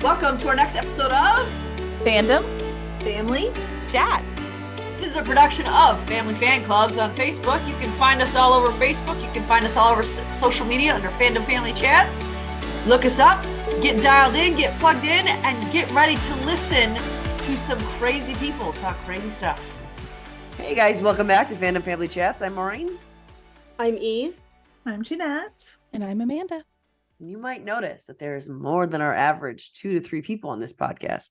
Welcome to our next episode of Fandom Family Chats. This is a production of Family Fan Clubs on Facebook. You can find us all over Facebook. You can find us all over social media under Fandom Family Chats. Look us up, get dialed in, get plugged in, and get ready to listen to some crazy people talk crazy stuff. Hey guys, welcome back to Fandom Family Chats. I'm Maureen. I'm Eve. I'm Jeanette. And I'm Amanda. You might notice that there's more than our average 2 to 3 people on this podcast,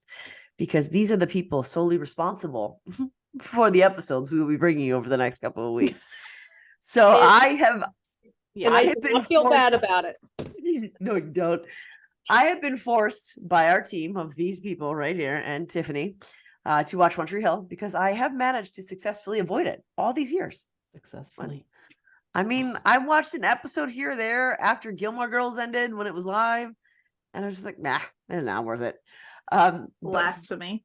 because these are the people solely responsible for the episodes we will be bringing you over the next couple of weeks. So I feel bad about it. No, you don't. I have been forced by our team of these people right here and Tiffany to watch One Tree Hill, because I have managed to successfully avoid it all these years. Successfully. I mean, I watched an episode here or there after Gilmore Girls ended when it was live, and I was just like, nah, it's not worth it. Blasphemy.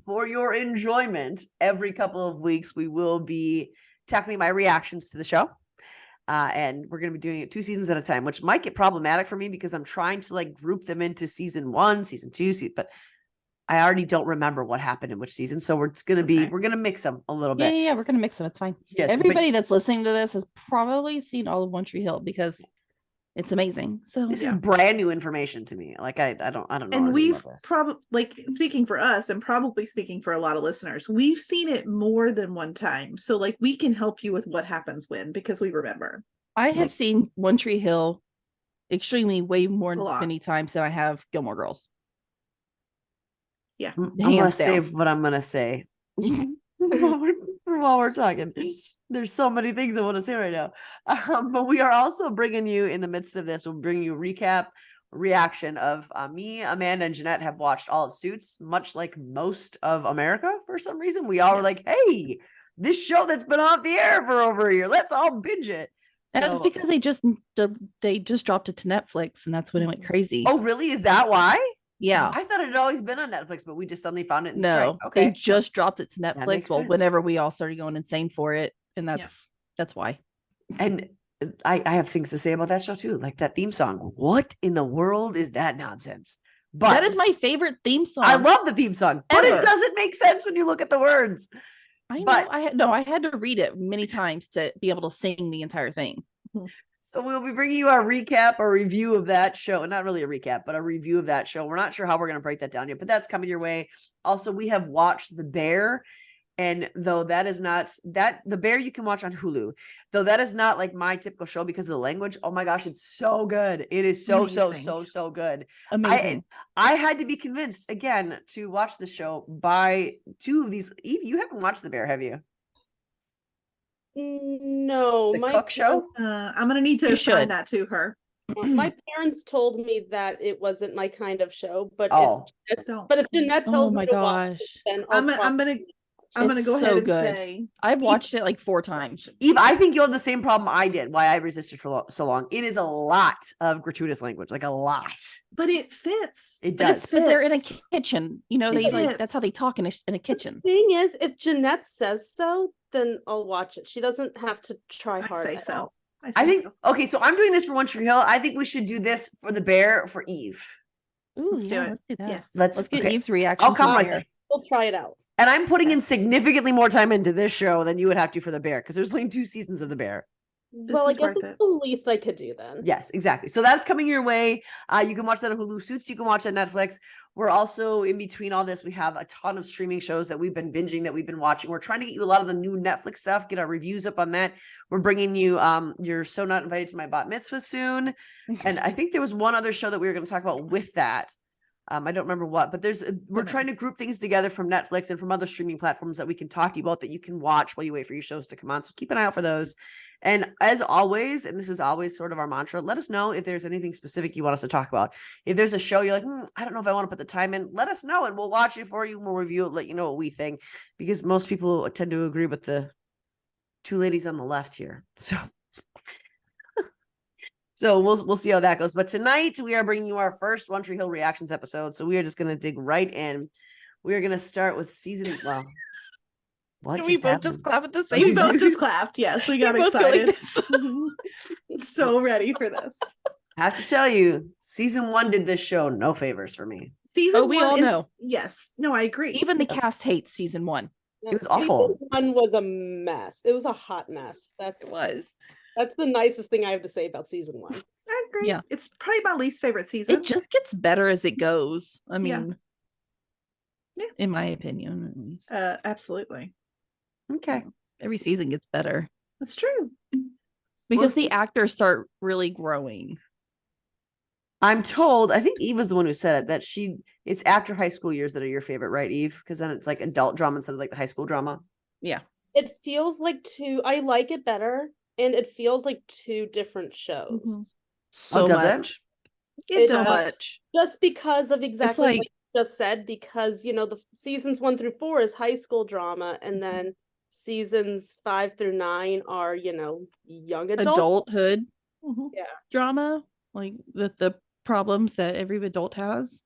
For your enjoyment, every couple of weeks, we will be tackling my reactions to the show. And we're going to be doing it 2 seasons at a time, which might get problematic for me because I'm trying to group them into season 1, season 2, but I already don't remember what happened in which season. So we're going to mix them a little bit. Yeah, we're going to mix them. It's fine. Yes, everybody that's listening to this has probably seen all of One Tree Hill because it's amazing. So this is brand new information to me. I don't know. And we've probably, speaking for us and probably speaking for a lot of listeners, we've seen it more than one time. So we can help you with what happens when, because we remember. I have seen One Tree Hill extremely way more many times than I have Gilmore Girls. Yeah. I'm going to save what I'm going to say while we're talking. There's so many things I want to say right now. But we are also bringing you, in the midst of this, we'll bring you a reaction of me, Amanda, and Jeanette have watched all of Suits, much like most of America. For some reason, we all were like, hey, this show that's been off the air for over a year, let's all binge it. And it's because they just dropped it to Netflix, and that's when it went crazy. Oh, really? Is that why? Yeah. I thought it had always been on Netflix, but we just suddenly found it in No, strike. Okay. They just dropped it to Netflix. Well, sense. whenever we all started going insane for it, and that's why. And I have things to say about that show too. Like that theme song. What in the world is that nonsense? But that is my favorite theme song. I love the theme song, but ever. it doesn't make sense when you look at the words. I know. I had to read it many times to be able to sing the entire thing. So we'll be bringing you our recap or review of that show. Not really a recap, but a review of that show. We're not sure how we're going to break that down yet, but that's coming your way. Also, we have watched The Bear. And though that is not The Bear you can watch on Hulu, though that is not my typical show because of the language. Oh my gosh, it's so good. It is so good. Amazing. I had to be convinced again to watch the show by 2 of these. Eve, you haven't watched The Bear, have you? No, the Cook show. I'm gonna need to assign that to her. My parents told me that it wasn't my kind of show, but if Jeanette tells me to watch it, then I'm gonna go ahead and say I've watched it 4 times. Eve, I think you'll have the same problem I did. Why I resisted for so long. It is a lot of gratuitous language, a lot. But it fits. It does. But they're in a kitchen. That's how they talk in a kitchen. The thing is, if Jeanette says so, then I'll watch it. She doesn't have to try hard. I think okay, so I'm doing this for One Tree Hill. I think we should do this for The Bear for Eve. Ooh, let's do it. Let's do that. Yes. Let's get Eve's reaction. I'll come We'll try it out. And I'm putting in significantly more time into this show than you would have to for The Bear, because there's only 2 seasons of The Bear. Well, I guess it's the least I could do then. Yes, exactly. So that's coming your way. You can watch that on Hulu. Suits, you can watch on Netflix. We're also, in between all this, we have a ton of streaming shows that we've been binging, that we've been watching. We're trying to get you a lot of the new Netflix stuff, get our reviews up on that. We're bringing you You're So Not Invited to My Bat Mitzvah soon. And I think there was one other show that we were going to talk about with that. I don't remember what, but we're trying to group things together from Netflix and from other streaming platforms that we can talk to you about, that you can watch while you wait for your shows to come on. So keep an eye out for those. And as always, and this is always sort of our mantra, let us know if there's anything specific you want us to talk about. If there's a show you're like, I don't know if I want to put the time in, let us know and we'll watch it for you. We'll review it, let you know what we think, because most people tend to agree with the 2 ladies on the left here. So we'll see how that goes. But tonight we are bringing you our first One Tree Hill reactions episode. So we are just going to dig right in. We are going to start with season. Well, what we both just clap at the same time. We both just clapped. Yes, we got excited. So ready for this. I have to tell you, season 1 did this show no favors for me. Season we 1 all is, know. yes. No, I agree. Even the cast hates season 1. It was awful. Season 1 was a mess. It was a hot mess. That's the nicest thing I have to say about season 1. I agree. Yeah. It's probably my least favorite season. It just gets better as it goes. I mean, yeah. In my opinion, at least. Absolutely. Okay. Every season gets better. That's true. Because the actors start really growing. I'm told, I think Eve was the one who said it, that it's after high school years that are your favorite, right, Eve? Because then it's like adult drama instead of like the high school drama. Yeah. It feels like I like it better, and it feels like 2 different shows. Mm-hmm. So does much. It so does. much. Just because of exactly like, what you just said, because the seasons 1 through 4 is high school drama, and then seasons 5 through 9 are, young adulthood Yeah. drama, like the problems that every adult has.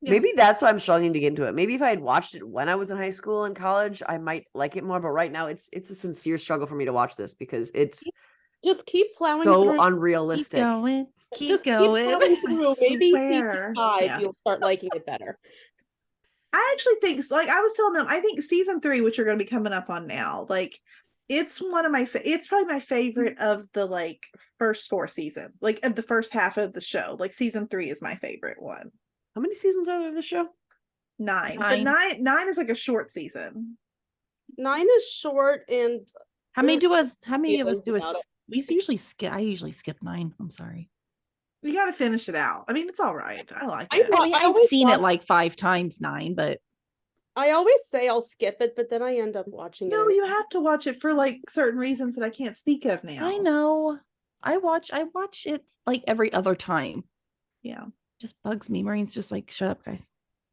Yeah. Maybe that's why I'm struggling to get into it. Maybe if I had watched it when I was in high school and college, I might like it more. But right now, it's a sincere struggle for me to watch this because it's just keep plowing so through. unrealistic. Keep going. Keep plowing through. Maybe swear. 5 you'll start liking it better. I actually think, like I was telling them, I think season 3, which you're going to be coming up on now, like it's one of my it's probably my favorite of the like first 4 seasons, like of the first half of the show. Like season 3 is my favorite one. How many seasons are there of the show? 9. But 9 is like a short season. 9 is short, and how many of us do about it. we usually skip? I usually skip 9. I'm sorry. You got to finish it out. I mean, it's all right. I like I it. I mean, I've always seen it watch- like 5 times, 9, but I always say I'll skip it, but then I end up watching No, it. you have to watch it for like certain reasons that I can't speak of now. I know. I watch it like every other time. Yeah. Just bugs me. Maureen's just like, shut up, guys.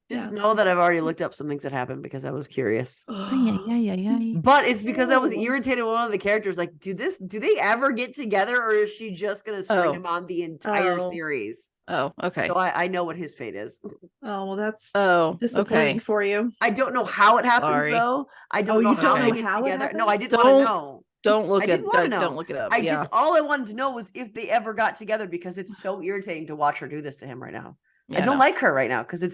Just know that I've already looked up some things that happened because I was curious. Yeah. But it's because I was irritated with one of the characters. Like, do they ever get together, or is she just gonna string him on the entire series? Oh, okay. So I know what his fate is. Oh, well, that's okay. disappointing for you. I don't know how it happens though. I don't know how they get together. No, I didn't want to know. Don't look it. Don't look it up. All I wanted to know was if they ever got together, because it's so irritating to watch her do this to him right now. Yeah, I don't like her right now because I'm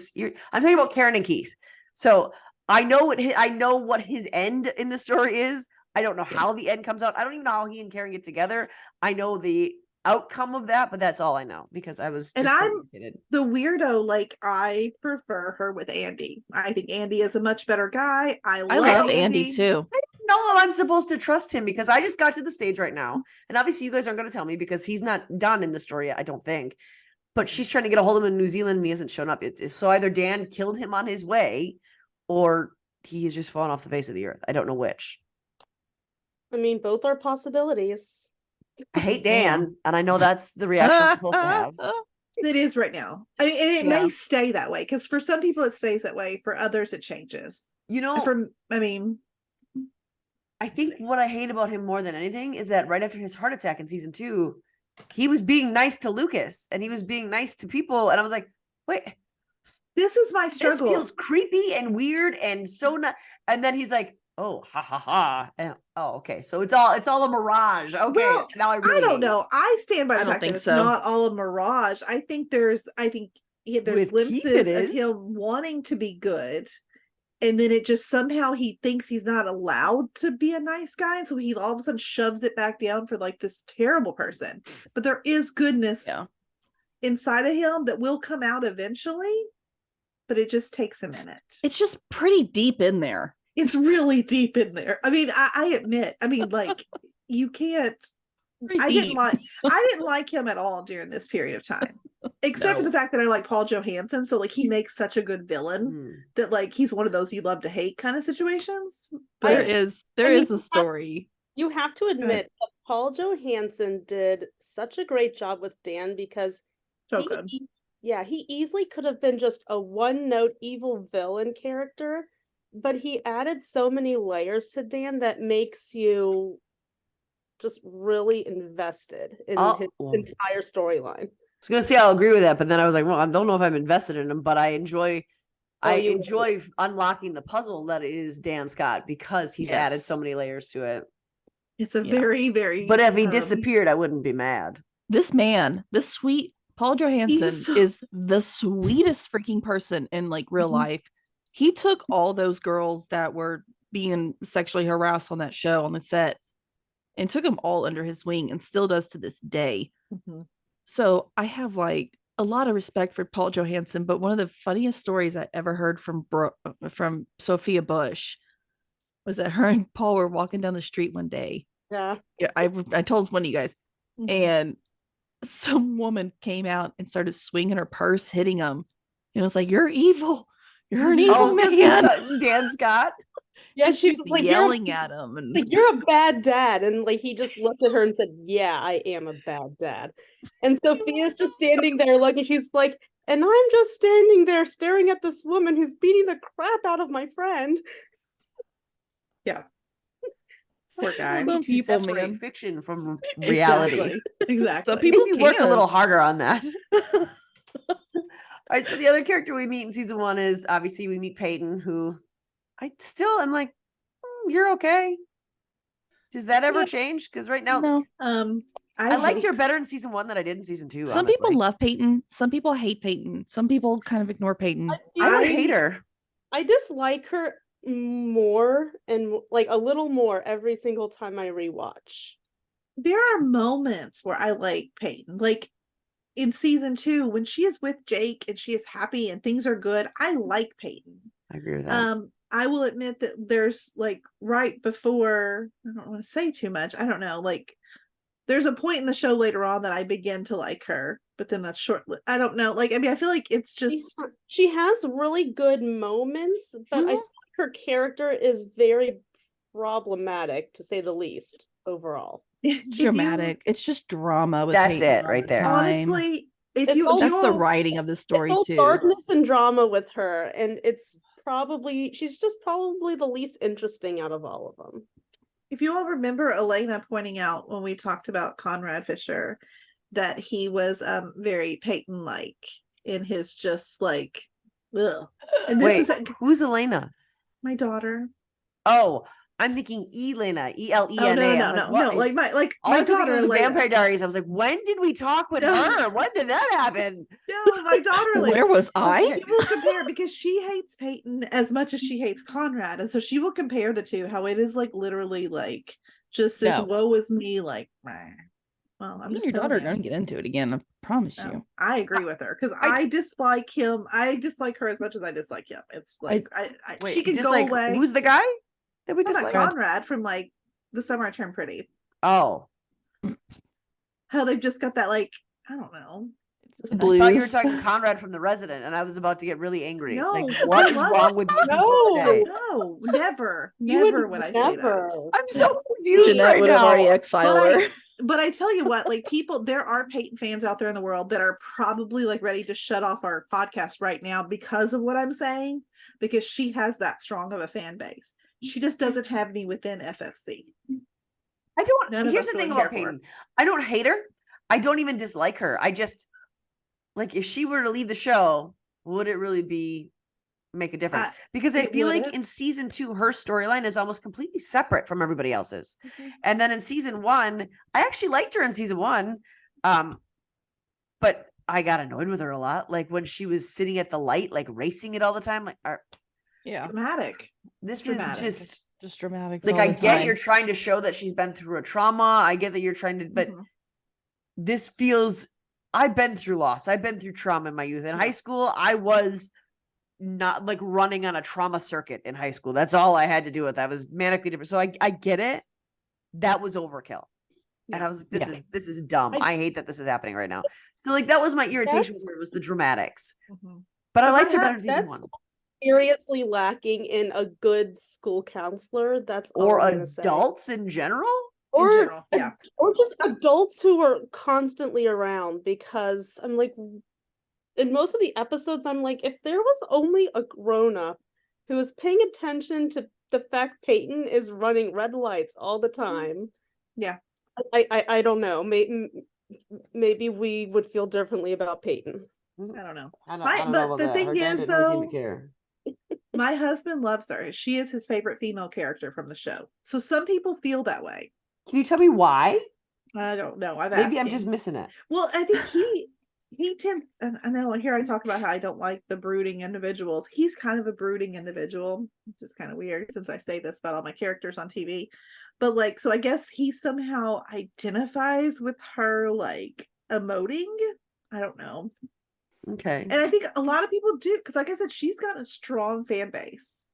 talking about Karen and Keith. So I know what his end in the story is. I don't know how the end comes out. I don't even know how he and Karen get together. I know the outcome of that, but that's all I know because I was. And I'm the weirdo. Like, I prefer her with Andy. I think Andy is a much better guy. I love Andy too. I don't know if I'm supposed to trust him because I just got to the stage right now, and obviously you guys aren't going to tell me because he's not done in the story yet, I don't think. But she's trying to get a hold of him in New Zealand and he hasn't shown up. So either Dan killed him on his way or he has just fallen off the face of the earth. I don't know which. I mean, both are possibilities. I hate Dan, and I know that's the reaction I'm supposed to have. It is right now. I mean, and it may stay that way because for some people it stays that way. For others, it changes. I think what I hate about him more than anything is that right after his heart attack in season 2, he was being nice to Lucas and he was being nice to people. And I was like, wait, this is my struggle. This feels creepy and weird and so not. And then he's like, oh, ha ha ha. And okay. So it's all a mirage. Okay. Well, now I don't know. I stand by the fact that it's not all a mirage. I think there's glimpses of him wanting to be good. And then it just somehow he thinks he's not allowed to be a nice guy. And so he all of a sudden shoves it back down for like this terrible person. But there is goodness inside of him that will come out eventually. But it just takes a minute. It's just pretty deep in there. It's really deep in there. I mean, I admit, like you can't. I didn't like him at all during this period of time. Except for the fact that I like Paul Johansson. So like he makes such a good villain that like he's one of those you love to hate kind of situations. But there is a story. You have to admit that Paul Johansson did such a great job with Dan because he easily could have been just a one-note evil villain character, but he added so many layers to Dan that makes you just really invested in his entire storyline. I was gonna say I'll agree with that, but then I was like, well, I don't know if I'm invested in him, but I enjoy unlocking the puzzle that is Dan Scott because he's added so many layers to it. It's a very, very. But if he disappeared, I wouldn't be mad. This man, this sweet, Paul Johansson is the sweetest freaking person in like real life. He took all those girls that were being sexually harassed on that show on the set and took them all under his wing and still does to this day. So I have like a lot of respect for Paul Johansson, but one of the funniest stories I ever heard from Sophia Bush was that her and Paul were walking down the street one day. Yeah, I told one of you guys, and some woman came out and started swinging her purse, hitting him. And it was like, "You're evil. You're an evil man." Dan Scott. Yeah, she was like yelling at him, and like, "You're a bad dad." And like he just looked at her and said, "Yeah, I am a bad dad." And Sophia's just standing there looking. She's like, "And I'm just standing there staring at this woman who's beating the crap out of my friend." Yeah. Poor guy. Some people, man, fiction from reality. Exactly. Some people maybe work a little harder on that. All right. So the other character we meet in season 1 is obviously we meet Peyton, who I still am like, you're okay. Does that ever change? Because right now, no. I liked her better in season 1 than I did in season 2. Some people love Peyton. Some people hate Peyton. Some people kind of ignore Peyton. I don't hate her. I dislike her more and like a little more every single time I rewatch. There are moments where I like Peyton, like in season 2 when she is with Jake and she is happy and things are good. I like Peyton. I agree with that. I will admit that there's like right before, I don't want to say too much, I don't know, like there's a point in the show later on that I begin to like her, but then that's short. I don't know, like I mean I feel like it's just she has really good moments, but I think her character is very problematic, to say the least, overall. It's dramatic. It's just drama with that's Peyton it right there. Honestly, that's the writing of the story too. Darkness and drama with her, and she's just probably the least interesting out of all of them. If you all remember Elena pointing out when we talked about Conrad Fisher that he was very Peyton-like in his just like, ugh. And this Wait, who's Elena? My daughter. Oh, I'm thinking Elena, E-L-E-N-A. Oh, no, like my daughter was Vampire Diaries. I was like, when did we talk with her? When did that happen? No, my daughter. Where was I? She will compare because she hates Peyton as much as she hates Conrad, and so she will compare the two. How it is like literally like just this woe is me. Like, well, I'm just your daughter don't get into it again. I promise you. I agree with her because I dislike him. I dislike her as much as I dislike him. It's like she can go away. Who's the guy that we dislike? Conrad from like The Summer I Turned Pretty. Oh, how they've just got that like I don't know. I thought you were talking Conrad from The Resident, and I was about to get really angry. No, like, what is wrong with you? No, never would I say that. I'm so confused. Jeanette would have already exiled her. But I tell you what, like there are Peyton fans out there in the world that are probably like ready to shut off our podcast right now because of what I'm saying, because she has that strong of a fan base. She just doesn't have any within FFC. Here's the thing about Peyton. I don't hate her. I don't even dislike her. I just like if she were to leave the show, would it really make a difference? Because I feel like in season 2, her storyline is almost completely separate from everybody else's. And then in season 1, I actually liked her in season 1. But I got annoyed with her a lot. Like when she was sitting at the light, like racing it all the time. Like, dramatic. This is just dramatic. Like I get you're trying to show that she's been through a trauma. I get that you're trying to, but this feels, I've been through loss. I've been through trauma in my youth. In high school, I was not like running on a trauma circuit in high school. That's all I had to do with. I was manically different. So I get it. That was overkill. And I was like, this is dumb. I hate that this is happening right now. So like that was my irritation with her, was the dramatics. But I liked her better in season 1. Seriously lacking in a good school counselor. That's all or I'm adults in general. Or just adults who are constantly around, because I'm like, in most of the episodes, I'm like, if there was only a grown-up who was paying attention to the fact Peyton is running red lights all the time. Yeah. I don't know. Maybe we would feel differently about Peyton. I don't know. But the thing is, though, my husband loves her. She is his favorite female character from the show. So some people feel that way. Can you tell me why? I don't know. Maybe I'm just missing it. Well, I think I know here I talk about how I don't like the brooding individuals. He's kind of a brooding individual, which is kind of weird since I say this about all my characters on TV. But like, so I guess he somehow identifies with her like emoting. I don't know. Okay. And I think a lot of people do, because like I said, she's got a strong fan base.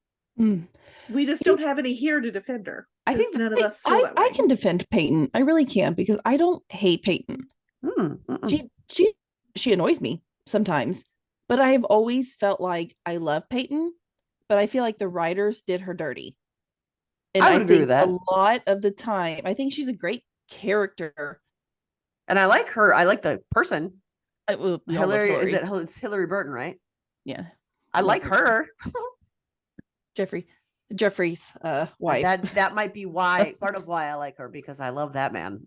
We just don't have any here to defend her. I think none of us feel that way. I can defend Peyton. I really can, because I don't hate Peyton. She annoys me sometimes, but I have always felt like I love Peyton, but I feel like the writers did her dirty. And I would agree with that. A lot of the time, I think she's a great character. And I like her. I like the person. Hillary. It's Hillary Burton, right? Yeah. I like her. Jeffrey's wife. That might be why part of why I like her, because I love that man.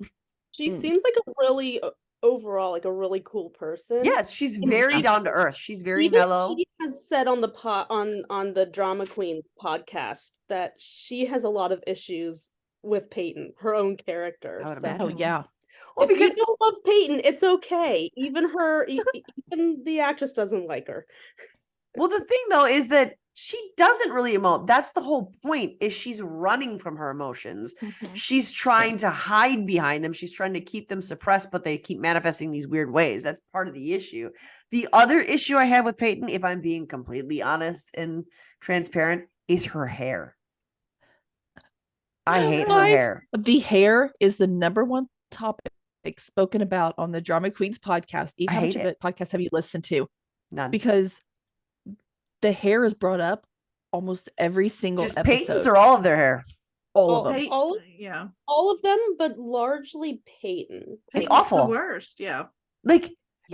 She seems like a really overall like a really cool person. Yes, she's very down to earth. She's very Even mellow. She has said on the on the Drama Queens podcast that she has a lot of issues with Peyton, her own character. I would imagine. Oh yeah. Well, because you don't love Peyton, it's okay. Even the actress doesn't like her. Well, the thing though is that she doesn't really emote. That's the whole point, is she's running from her emotions. She's trying to hide behind them. She's trying to keep them suppressed, but they keep manifesting these weird ways. That's part of the issue. The other issue I have with Peyton, if I'm being completely honest and transparent, is her hair. I hate her hair. The hair is the number one topic spoken about on the Drama Queens podcast. Even how much of it podcast have you listened to? None. Because the hair is brought up almost every single episode. Peyton's or all of their hair? All of them. All of them, but largely Peyton. It's awful. The worst. Yeah. Like,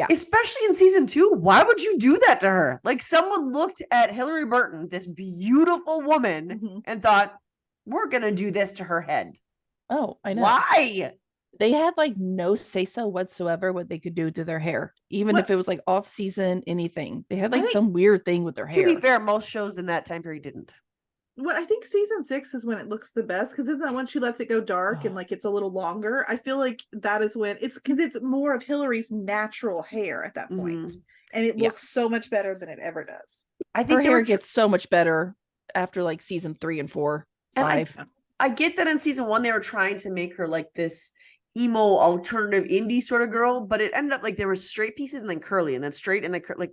especially in season 2, why would you do that to her? Like, someone looked at Hillary Burton, this beautiful woman, and thought, we're going to do this to her head. Oh, I know. Why? They had like no say-so whatsoever what they could do to their hair, even if it was like off season, anything. They had like some weird thing with their hair. To be fair, most shows in that time period didn't. Well, I think season 6 is when it looks the best, because isn't that when she lets it go dark and like it's a little longer? I feel like that is when it's more of Hillary's natural hair at that point. And it looks so much better than it ever does. I think her hair gets so much better after like season 3 and 4, 5. I get that in season 1 they were trying to make her like this emo alternative indie sort of girl, but it ended up like there were straight pieces and then curly and then straight and then like,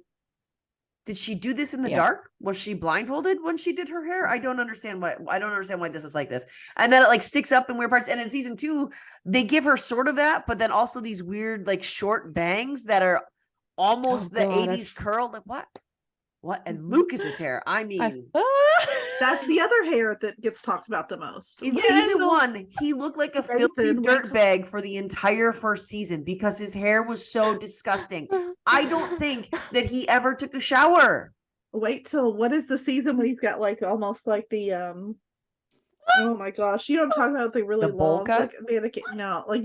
did she do this in the dark? Was she blindfolded when she did her hair? I don't understand why this is like this. And then it like sticks up in weird parts. And in season 2, they give her sort of that, but then also these weird like short bangs that are almost the 80s curl. Like what? And Lucas's hair. I mean, that's the other hair that gets talked about the most. In season 1, he looked like a filthy dirtbag for the entire first season because his hair was so disgusting. I don't think that he ever took a shower. Wait till what is the season when he's got like almost like the oh my gosh, you know what I'm talking about, the really long like mannequin. No, like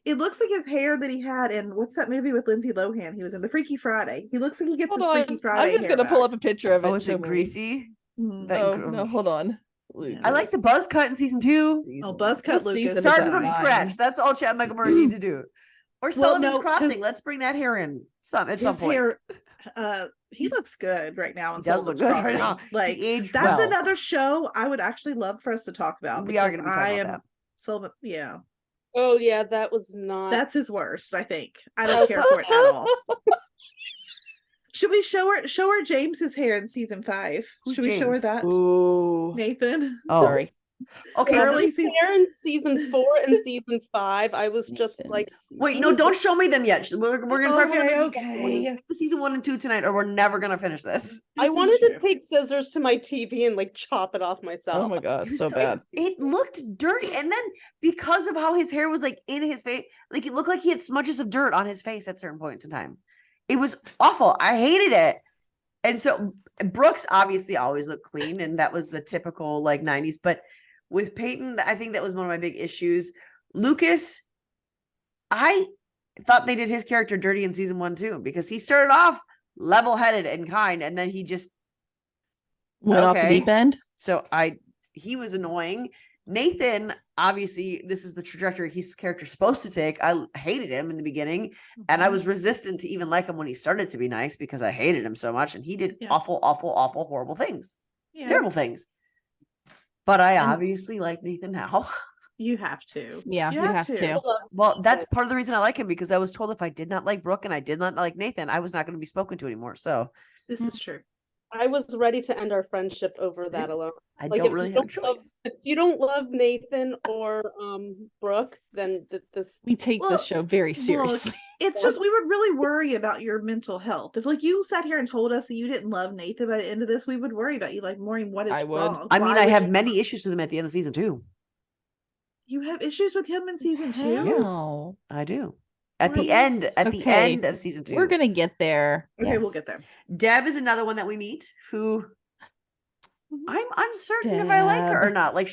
it looks like his hair that he had in what's that movie with Lindsay Lohan? He was in the Freaky Friday. He looks like he gets his Freaky Friday. I'm just gonna pull up a picture of it. Oh, is it greasy? No, hold on. I like the buzz cut in season 2. Oh, buzz cut Lucas. Starting from scratch. That's all Chad Michael Murray need to do. Or Sullivan's Crossing. Let's bring that hair in at some point. Hair, he looks good right now. He does look good right now. Like that's another show I would actually love for us to talk about. We are going to be talking about that. Sullivan, yeah. Oh yeah, that was not. That's his worst. I think I don't care for it at all. Should we show her James's hair in season 5? Should we show her that? Ooh. Nathan. Oh, sorry. Okay, early hair in season 4 and season 5. I was just like, wait, no, don't show me them yet. We're gonna start with the season 1 and 2 tonight, or we're never gonna finish this. I wanted to take scissors to my TV and like chop it off myself. Oh my god, so bad. It looked dirty, and then because of how his hair was like in his face, like it looked like he had smudges of dirt on his face at certain points in time. It was awful. I hated it. And so Brooks obviously always looked clean, and that was the typical like 90s, but with Peyton, I think that was one of my big issues. Lucas, I thought they did his character dirty in season 1 too, because he started off level-headed and kind, and then he just went off the deep end. So he was annoying. Nathan, obviously, this is the trajectory his character's supposed to take. I hated him in the beginning, and I was resistant to even like him when he started to be nice because I hated him so much, and he did awful, horrible things, terrible things. But I obviously like Nathan now. You have to. Yeah, you have to. Well, that's part of the reason I like him, because I was told if I did not like Brooke and I did not like Nathan, I was not going to be spoken to anymore. So this is true. I was ready to end our friendship over that alone. I don't really have a choice. If you don't love Nathan or Brooke, then this we take this show very seriously. It's just we would really worry about your mental health. If like you sat here and told us that you didn't love Nathan by the end of this, we would worry about you. Like, Maureen, what is wrong? I mean, I have many issues with him at the end of season 2. You have issues with him in season 2? Yes, I do. At the end of season 2. We're gonna get there. Okay, we'll get there. Deb is another one that we meet who I'm uncertain if I like her or not. Like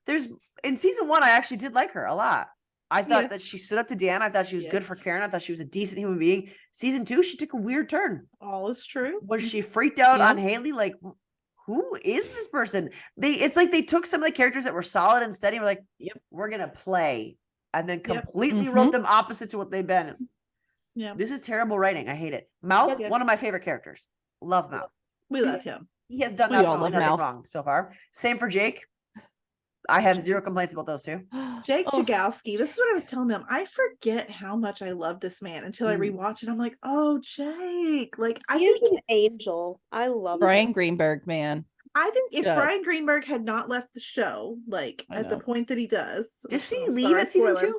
there's in season 1, I actually did like her a lot. I thought that she stood up to Dan. I thought she was good for Karen. I thought she was a decent human being. Season 2, she took a weird turn. All is true. Was she freaked out on Haley? Like, who is this person? It's like they took some of the characters that were solid and steady and were like, yep, we're gonna play. And then completely wrote them opposite to what they've been. Yeah. This is terrible writing. I hate it. Mouth, one of my favorite characters. Love Mouth. We love him. He has done absolutely nothing wrong so far. Same for Jake. I have zero complaints about those two. Jake Jagowski. This is what I was telling them. I forget how much I love this man until I rewatch it. I'm like, oh, Jake. Like, I think he's an angel. I love Brian Greenberg, man. I think if Brian Greenberg had not left the show, like at the point that he does, does he leave at season 2?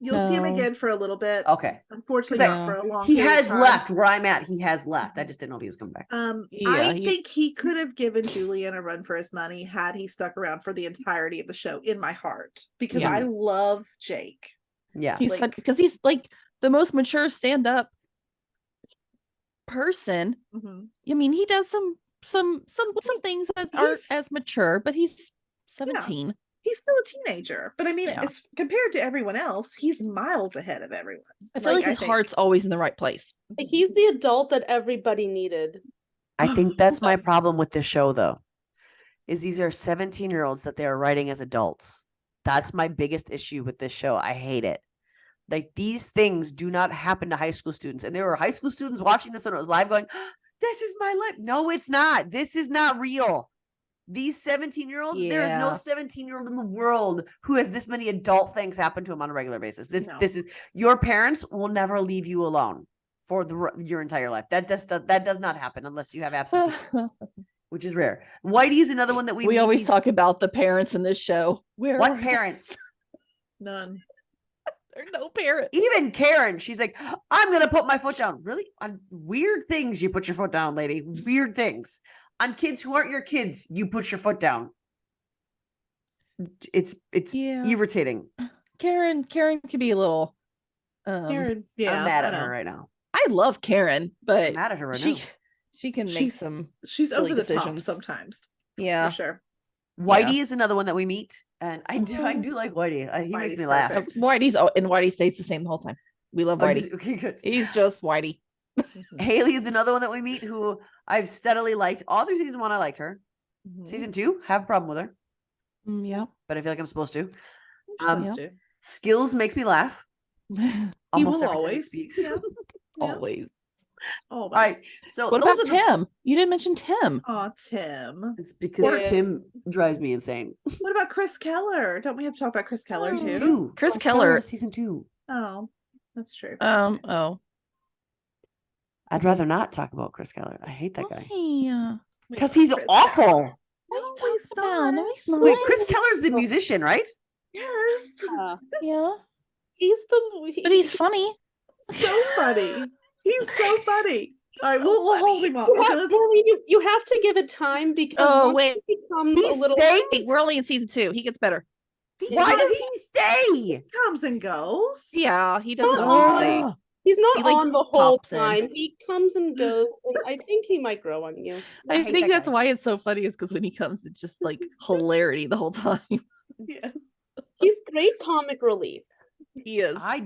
You'll see him again for a little bit. Okay. Unfortunately, not for a long. He has left where I'm at. He has left. I just didn't know if he was coming back. I think he could have given Julian a run for his money had he stuck around for the entirety of the show. In my heart, because I love Jake. Yeah, he's because he's like the most mature stand-up person. I mean, he does some things that aren't as mature, but he's 17. He's still a teenager, but I mean, as compared to everyone else, he's miles ahead of everyone. I feel like his heart's always in the right place. He's the adult that everybody needed. I think that's my problem with this show, though, is these are 17-year-olds that they are writing as adults. That's my biggest issue with this show. I hate it. Like, these things do not happen to high school students. And there were high school students watching this when it was live going, this is my life. No, it's not. This is not real. These 17-year-olds, there is no 17-year-old in the world who has this many adult things happen to him on a regular basis. This is your parents will never leave you alone for your entire life. That does not happen unless you have absentee parents, which is rare. Whitey is another one that we always talk about the parents in this show. What parents? None. There are no parents. Even Karen, she's like, I'm gonna put my foot down. Really? On weird things, you put your foot down, lady. Weird things. On kids who aren't your kids, you put your foot down. It's irritating. Karen could be a little. Karen, I'm mad at her right now. I love Karen, but I'm mad at her right now. She can make some. She's over the decisions top sometimes. Yeah, for sure. Whitey is another one that we meet, and I do like Whitey. He makes me laugh. Whitey stays the same the whole time. We love Whitey. Okay, good. He's just Whitey. Haley is another one that we meet who I've steadily liked. All through season 1, I liked her. Season 2, have a problem with her. Yeah, but I feel like I'm supposed to. Skills makes me laugh. Almost always. Always. All right. So what about Tim? You didn't mention Tim. Oh, Tim. It's because Tim drives me insane. What about Chris Keller? Don't we have to talk about Chris Keller too? Chris Keller, season 2. Oh, that's true. I'd rather not talk about Chris Keller. I hate that guy. Because Wait, he's awful. No, he's not. No, he's not. Wait, Chris Keller's the musician, right? Yes. Yeah. But he's funny. So funny. He's so funny. All right, we'll hold him up. You have to give it time because he becomes a little. We're only in season 2. He gets better. Why does he stay? He comes and goes. Yeah, he doesn't always stay. He's not on the whole time. He comes and goes, and I think he might grow on you. I think that's why it's so funny, is because when he comes, it's just like hilarity the whole time. Yeah, he's great comic relief. He is. I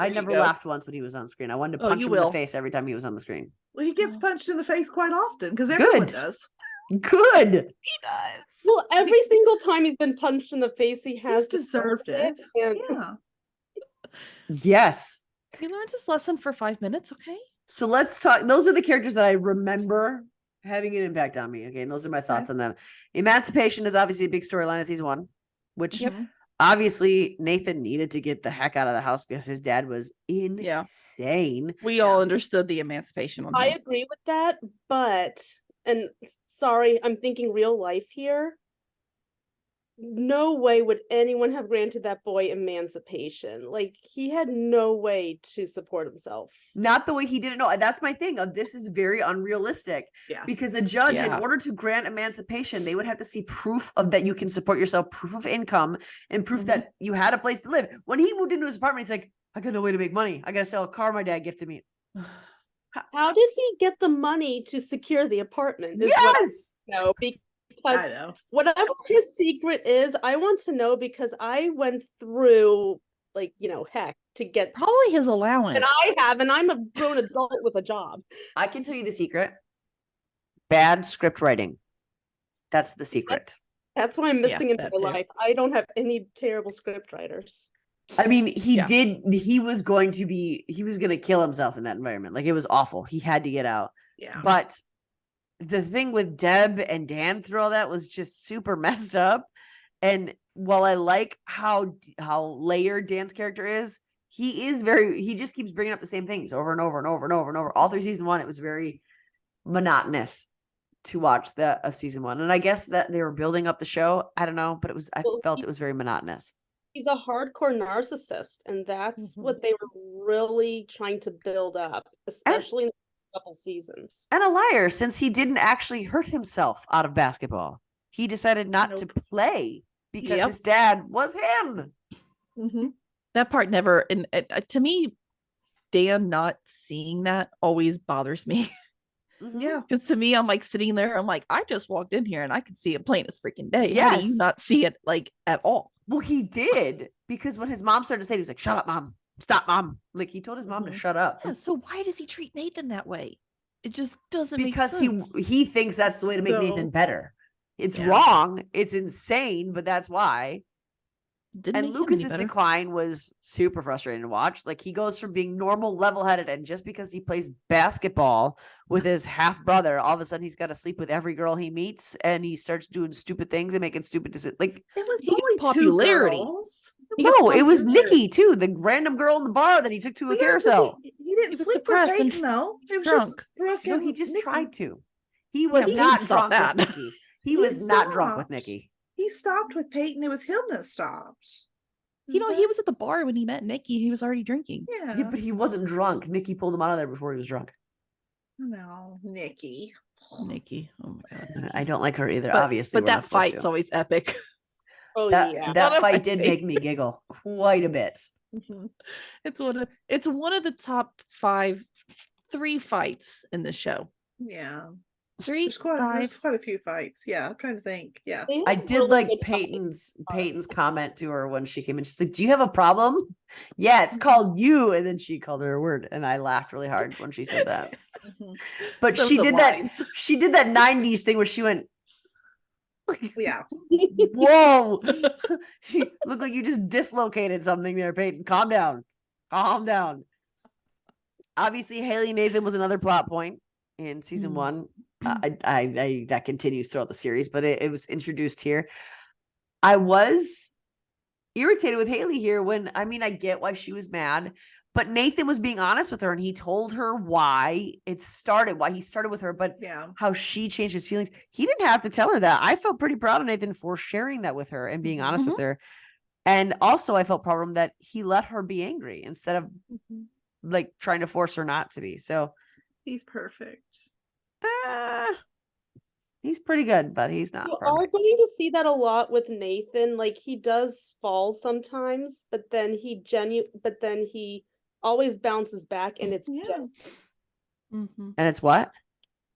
never laughed once when he was on screen. I wanted to punch him in the face every time he was on the screen. Well, he gets punched in the face quite often because everyone does. Good. He does. Well, every single time he's been punched in the face, he has deserved it. And Yeah. Yes. He learns his lesson for 5 minutes, okay? So let's talk. Those are the characters that I remember having an impact on me. Okay. And those are my thoughts on them. Emancipation is obviously a big storyline of season 1, which obviously Nathan needed to get the heck out of the house because his dad was insane. We all understood the emancipation on I him. agree with that, but, and sorry, I'm thinking real life here. No way would anyone have granted that boy emancipation. Like, he had no way to support himself. Not the way he did it. No, that's my thing. This is very unrealistic. Yes. Because a judge, in order to grant emancipation, they would have to see proof of that you can support yourself, proof of income, and proof that you had a place to live. When he moved into his apartment, he's like, I got no way to make money. I got to sell a car my dad gifted me. How did he get the money to secure the apartment? Yes. No, because whatever his secret is, I want to know, because I went through, like, heck, to get probably his allowance. And I'm a grown adult with a job. I can tell you the secret. Bad script writing. That's the secret. That's why I'm missing in my life. I don't have any terrible script writers. I mean, he was going to kill himself in that environment. Like, it was awful. He had to get out. Yeah. But the thing with Deb and Dan through all that was just super messed up. And while I like how layered Dan's character is, he just keeps bringing up the same things over and over and over and over and over. All through season 1, it was very monotonous to watch of season 1. And I guess that they were building up the show. I don't know, but I felt it was very monotonous. He's a hardcore narcissist, and that's what they were really trying to build up, especially in the couple seasons. And a liar, since he didn't actually hurt himself out of basketball. He decided not to play because his dad was him. That part never, and to me, Dan not seeing that always bothers me. Yeah. Because to me, I'm like sitting there, I'm like, I just walked in here and I can see it plain as freaking day. Yes. How do you not see it, like, at all? Well, he did, because when his mom started to say it, he was like, shut up, mom. Stop, mom. Like, he told his mom to shut up. Yeah, so why does he treat Nathan that way? It just doesn't make sense. Because he thinks that's the way to make Nathan better. It's wrong. It's insane, but that's why. And Lucas's decline was super frustrating to watch. Like, he goes from being normal, level-headed, and just because he plays basketball with his half brother, all of a sudden he's got to sleep with every girl he meets, and he starts doing stupid things and making stupid decisions. Like, it was only popularity. It was Nikki too, the random girl in the bar that he took to a carousel. He didn't sleep with Peyton, though. It was drunk. No, he just tried to. He was not drunk with Nikki. He was not drunk with Nikki. He stopped with Peyton. It was him that stopped. He was at the bar when he met Nikki. He was already drinking. Yeah, but he wasn't drunk. Nikki pulled him out of there before he was drunk. No, Nikki. Oh my God. I don't like her either, obviously. But that fight's always epic. Oh, that fight did make me giggle quite a bit. It's one of the top 3 fights in the show. Yeah. 3, there's quite a few fights. Yeah, I'm trying to think. Yeah, I did like Peyton's comment to her when she came in. She's like, "Do you have a problem?" Yeah, it's called you. And then she called her a word, and I laughed really hard when she said that. But she did that 90s thing where she went, yeah, whoa. She looked like you just dislocated something there, Peyton. Calm down. Obviously, Haley Nathan was another plot point in season 1. I that continues throughout the series, but it was introduced here. I was irritated with Haley here I get why she was mad, but Nathan was being honest with her, and he told her why he started with her, but how she changed his feelings. He didn't have to tell her that. I felt pretty proud of Nathan for sharing that with her and being honest with her. And also I felt proud of him that he let her be angry instead of like trying to force her not to be. So he's perfect. He's pretty good, but he's not. You are going to see that a lot with Nathan. Like, he does fall sometimes, but then he always bounces back, and it's genuine. And it's what?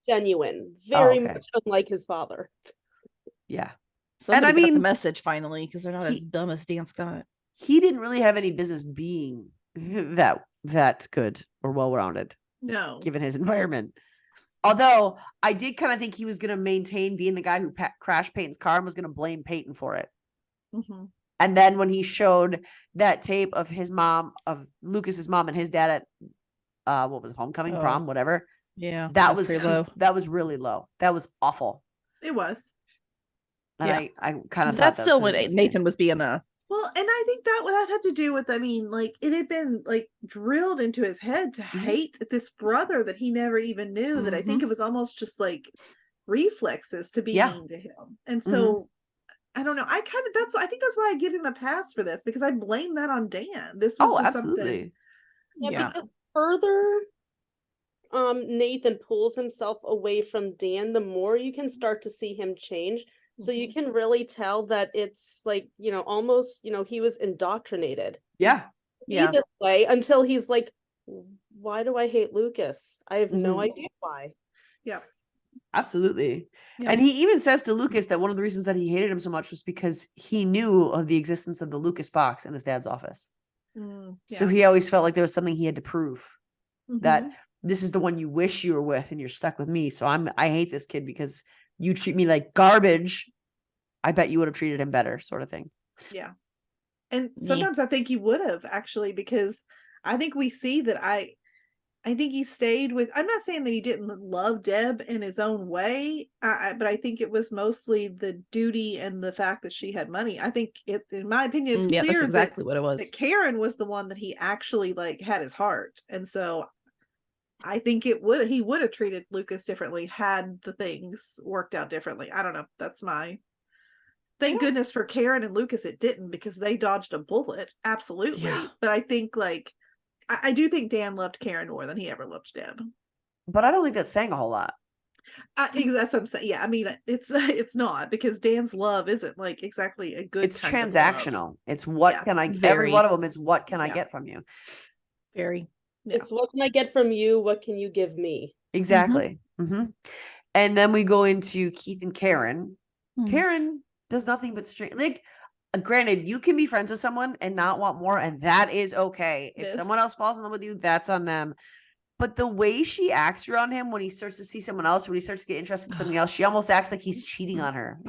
Genuine. Very much unlike his father. Yeah. Somebody got the message finally, because they're not as dumb as Dan Scott. He didn't really have any business being that good or well-rounded. No. Given his environment. Although I did kind of think he was going to maintain being the guy who crashed Peyton's car and was going to blame Peyton for it. Mm-hmm. And then when he showed that tape of his mom, of Lucas's mom and his dad at what was it, homecoming, prom, whatever. Yeah, that was pretty low. That was really low. That was awful. It was. And I kind of thought that's still when Nathan was being a. Well, and I think that had to do with, I mean, like it had been like drilled into his head to hate this brother that he never even knew. That I think it was almost just like reflexes to be mean to him. And so I don't know. I think that's why I give him a pass for this, because I blame that on Dan. This was just absolutely. something. Yeah, because further Nathan pulls himself away from Dan, the more you can start to see him change. So you can really tell that it's like, almost, he was indoctrinated. Yeah. Be this way until he's like, why do I hate Lucas? I have no idea why. Yeah. Absolutely. Yeah. And he even says to Lucas that one of the reasons that he hated him so much was because he knew of the existence of the Lucas box in his dad's office. So he always felt like there was something he had to prove, that this is the one you wish you were with and you're stuck with me. So I hate this kid because you treat me like garbage. I bet you would have treated him better, sort of thing. Yeah. And sometimes I think he would have, actually, because I think we see that I think he stayed with, I'm not saying that he didn't love Deb in his own way, but I think it was mostly the duty and the fact that she had money. I think in my opinion, it's clear that's exactly what it was. That Karen was the one that he actually like had his heart. And so I think he would have treated Lucas differently had the things worked out differently. I don't know. That's my, thank goodness for Karen and Lucas it didn't, because they dodged a bullet. Absolutely. Yeah. But I think like, I do think Dan loved Karen more than he ever loved Deb. But I don't think that's saying a whole lot. That's what I'm saying. Yeah, I mean, it's not, because Dan's love isn't like exactly a good. It's transactional. It's what can I? Every one of them is what can I get from you? Very. Yeah. It's what can I get from you? What can you give me? Exactly. And then we go into Keith and Karen. Karen does nothing but straight. Like, granted, you can be friends with someone and not want more, and that is okay. If someone else falls in love with you, that's on them. But the way she acts around him when he starts to see someone else, when he starts to get interested in something else, she almost acts like he's cheating on her.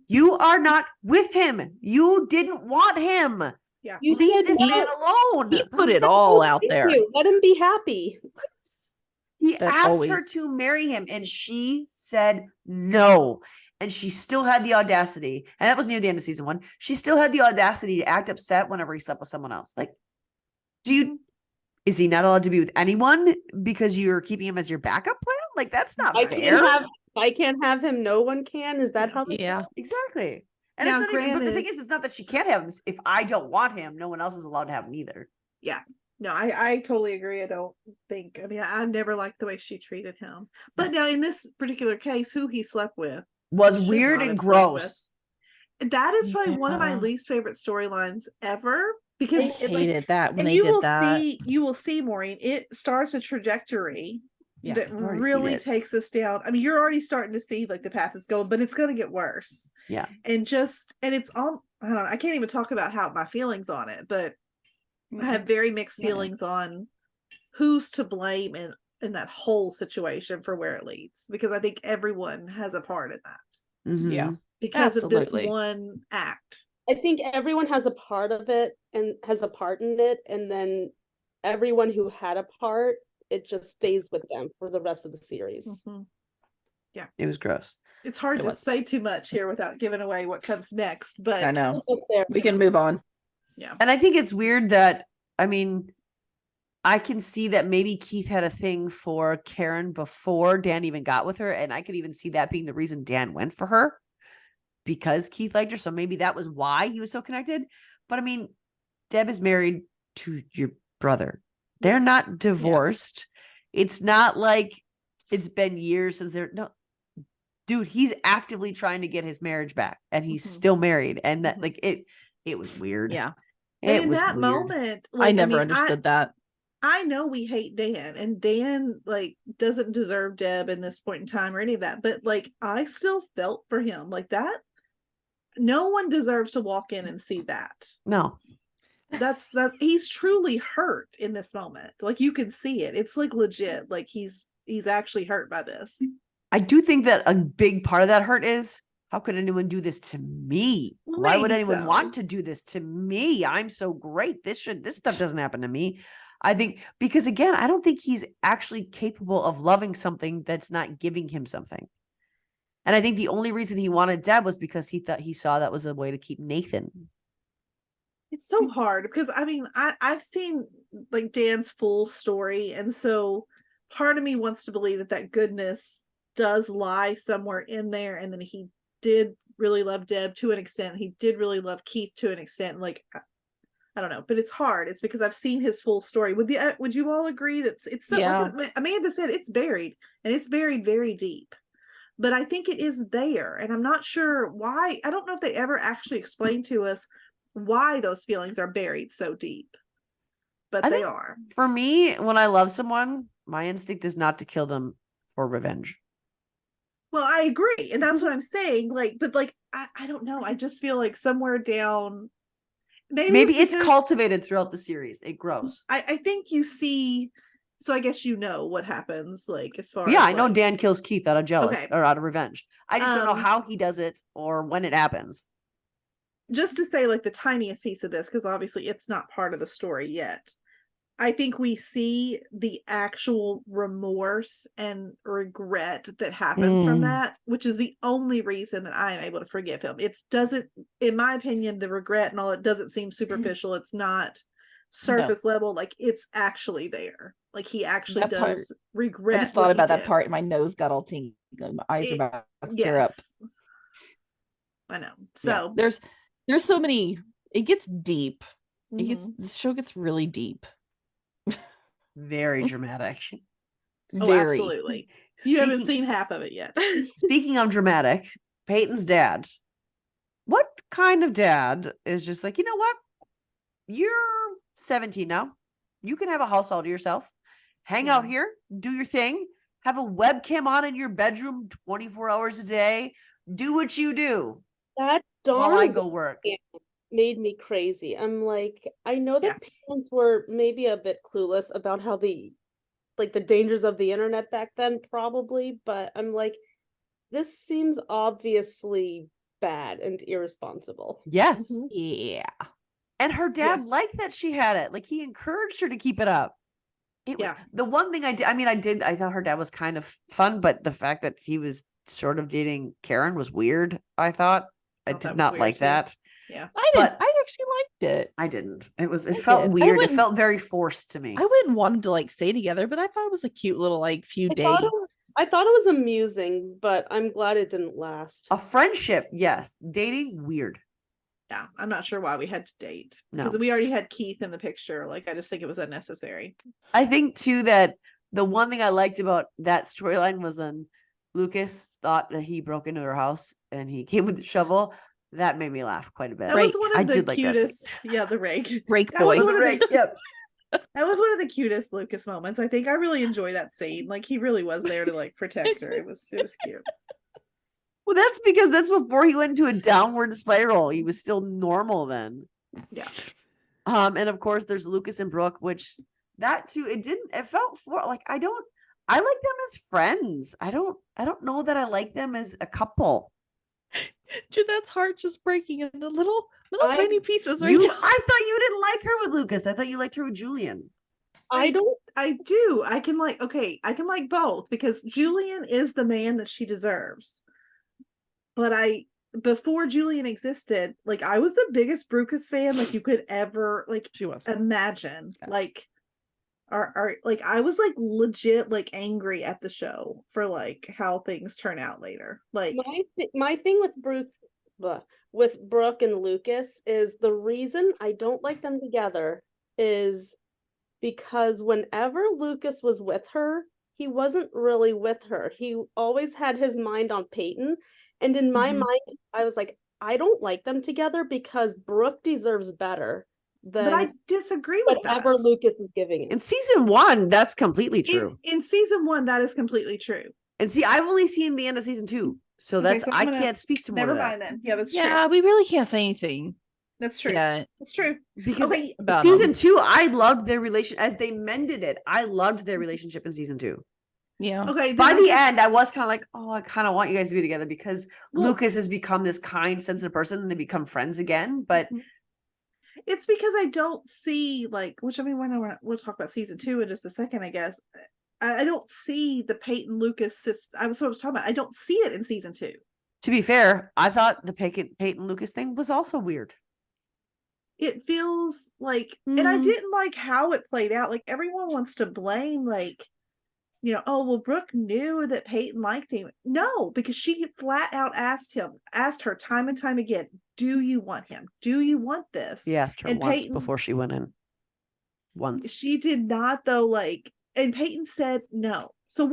You are not with him. You didn't want him. Yeah. You leave this man alone. He put it all out there. Let him be happy. He asked her to marry him, and she said no. And she still had the audacity, and that was near the end of season 1. She still had the audacity to act upset whenever he slept with someone else. Like, is he not allowed to be with anyone because you're keeping him as your backup plan? Like, that's not fair. I can't have him. No one can. Is that how? Exactly. And now, it's not even, but the thing is, it's not that she can't have him. If I don't want him, no one else is allowed to have him either. Yeah. No, I totally agree. I mean, I've never liked the way she treated him. But now in this particular case, who he slept with was weird and gross. That is probably one of my least favorite storylines ever, because I hated that when they did that. You will see, Maureen, it starts a trajectory that really takes us down. I mean, you're already starting to see like the path it's going, but it's going to get worse. Yeah. And it's all, I don't know, I can't even talk about my feelings on it, but I have very mixed feelings on who's to blame in that whole situation for where it leads, because I think everyone has a part in that. Yeah. Because of this one act. I think everyone has a part of it and has a part in it, and then everyone who had a part, it just stays with them for the rest of the series. Yeah. It was gross. It's hard to say too much here without giving away what comes next, but I know. We can move on. Yeah. And I think it's weird that, I mean, I can see that maybe Keith had a thing for Karen before Dan even got with her. And I could even see that being the reason Dan went for her, because Keith liked her. So maybe that was why he was so connected. But I mean, Deb is married to your brother. They're not divorced. It's not like it's been years since dude, he's actively trying to get his marriage back, and he's still married. And that like it was weird. Yeah. And in that moment, like, I never understood that. I know we hate Dan, and Dan like doesn't deserve Deb in this point in time or any of that, but like I still felt for him like that. No one deserves to walk in and see that. No. That he's truly hurt in this moment. Like you can see it. It's like legit. Like he's he's actually hurt by this. I do think that a big part of that hurt is, how could anyone do this to me? Well, why would anyone so. want to do this to me? I'm so great. This stuff doesn't happen to me. I think, because again, I don't think he's actually capable of loving something that's not giving him something. And I think the only reason he wanted Deb was because he thought he saw that was a way to keep Nathan. It's so hard because I mean, I've seen like Dan's full story. And so part of me wants to believe that goodness does lie somewhere in there. And then he did really love Deb to an extent. He did really love Keith to an extent. Like, I don't know, but it's hard. It's because I've seen his full story. Would you all agree that it's so, like Amanda said, it's buried, and it's buried very deep. But I think it is there, and I'm not sure why. I don't know if they ever actually explained to us why those feelings are buried so deep, but they are. For me, when I love someone, my instinct is not to kill them for revenge. Well, I agree, and that's what I'm saying. Like, but like, I don't know. I just feel like somewhere down. Maybe it's cultivated throughout the series. It grows. I think you see. So I guess you know what happens, like, as far as I know Dan kills Keith out of jealous or out of revenge. I just don't know how he does it or when it happens. Just to say, like, the tiniest piece of this, because obviously it's not part of the story yet. I think we see the actual remorse and regret that happens from that, which is the only reason that I am able to forgive him. It doesn't, in my opinion, the regret and all, it doesn't seem superficial. It's not surface level. Like, it's actually there. Like, he actually does regret. I just thought about that part and my nose got all tingly. My eyes are about to tear up. I know. So there's so many, it gets deep. The show gets really deep. Very dramatic. Very. Absolutely. You haven't seen half of it yet. Speaking of dramatic, Peyton's dad. What kind of dad is just like, you know what? You're 17 now. You can have a house all to yourself. Hang out here, do your thing, have a webcam on in your bedroom 24 hours a day. Do what you do. That while I go work. Made me crazy. I'm like, I know that parents were maybe a bit clueless about how the dangers of the internet back then, probably, but I'm like, this seems obviously bad and irresponsible. Yes. Yeah. And her dad liked that she had it. Like, he encouraged her to keep it up. The one thing I thought her dad was kind of fun, but the fact that he was sort of dating Karen was weird. I thought I did not like that. Yeah, I actually liked it. I didn't. It felt weird. It felt very forced to me. I wouldn't want them to like stay together, but I thought it was a cute little few days. I thought it was amusing, but I'm glad it didn't last. A friendship, yes. Dating, weird. Yeah, I'm not sure why we had to date. Because we already had Keith in the picture. Like, I just think it was unnecessary. I think, too, that the one thing I liked about that storyline was when Lucas thought that he broke into her house and he came with the shovel. That made me laugh quite a bit. That was one of the cutest. The rake. Rake boy. Yep. That was one of the cutest Lucas moments. I think I really enjoy that scene. Like, he really was there to like protect her. It was cute. Well, that's because that's before he went into a downward spiral. He was still normal then. Yeah. And of course there's Lucas and Brooke, which that too, it felt like, I like them as friends. I don't know that I like them as a couple. Jeanette's heart just breaking into little tiny pieces right now. I thought you didn't like her with Lucas. I thought you liked her with Julian. I do. I can like both, because Julian is the man that she deserves. But before Julian existed, like, I was the biggest Brucus fan like you could ever imagine. Yeah. Like, I was like legit like angry at the show for like how things turn out later. Like, my thing with Brooke and Lucas is the reason I don't like them together is because whenever Lucas was with her, he wasn't really with her. He always had his mind on Peyton. And in my mind, I was like, I don't like them together because Brooke deserves better. But I disagree with whatever Lucas is giving him. In season 1, that's completely true. In season 1, that is completely true. And see, I've only seen the end of season 2, so I can't speak to more. Never mind then. Yeah, that's true. Yeah, we really can't say anything. That's true. Yeah, that's true. Because season 2, I loved their relation as they mended it. I loved their relationship in season 2. Yeah. Okay. By the end, I was kind of like, oh, I kind of want you guys to be together because Lucas has become this kind, sensitive person and they become friends again. But it's because I don't see which I mean, we'll talk about season 2 in just a second, I guess. I don't see the Peyton Lucas system. I was talking about. I don't see it in season 2. To be fair, I thought the Peyton Lucas thing was also weird. It feels like, and I didn't like how it played out. Like everyone wants to blame, oh, well, Brooke knew that Peyton liked him. No, because she flat out asked her time and time again, do you want him? Do you want this? He asked her and once Peyton, before she went in. Once. She did not, though, and Peyton said no. So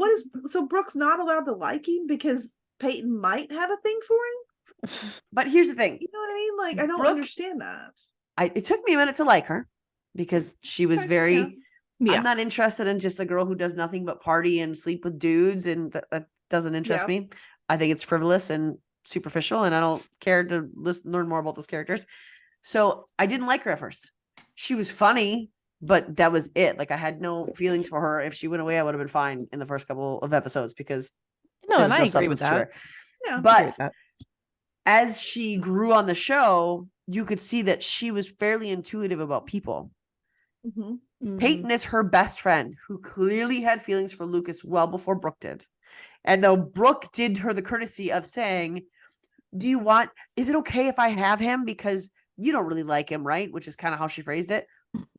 Brooke's not allowed to like him because Peyton might have a thing for him? But here's the thing. You know what I mean? I don't understand that. It took me a minute to like her because she was very... Yeah. I'm not interested in just a girl who does nothing but party and sleep with dudes, and that doesn't interest me. I think it's frivolous and superficial, and I don't care to learn more about those characters. So I didn't like her at first. She was funny, but that was it. I had no feelings for her. If she went away, I would have been fine in the first couple of episodes because and I agree with that. Yeah, but as she grew on the show, you could see that she was fairly intuitive about people. Mm-hmm. Peyton is her best friend who clearly had feelings for Lucas well before Brooke did. And though Brooke did her the courtesy of saying, is it okay if I have him? Because you don't really like him, right? Which is kind of how she phrased it.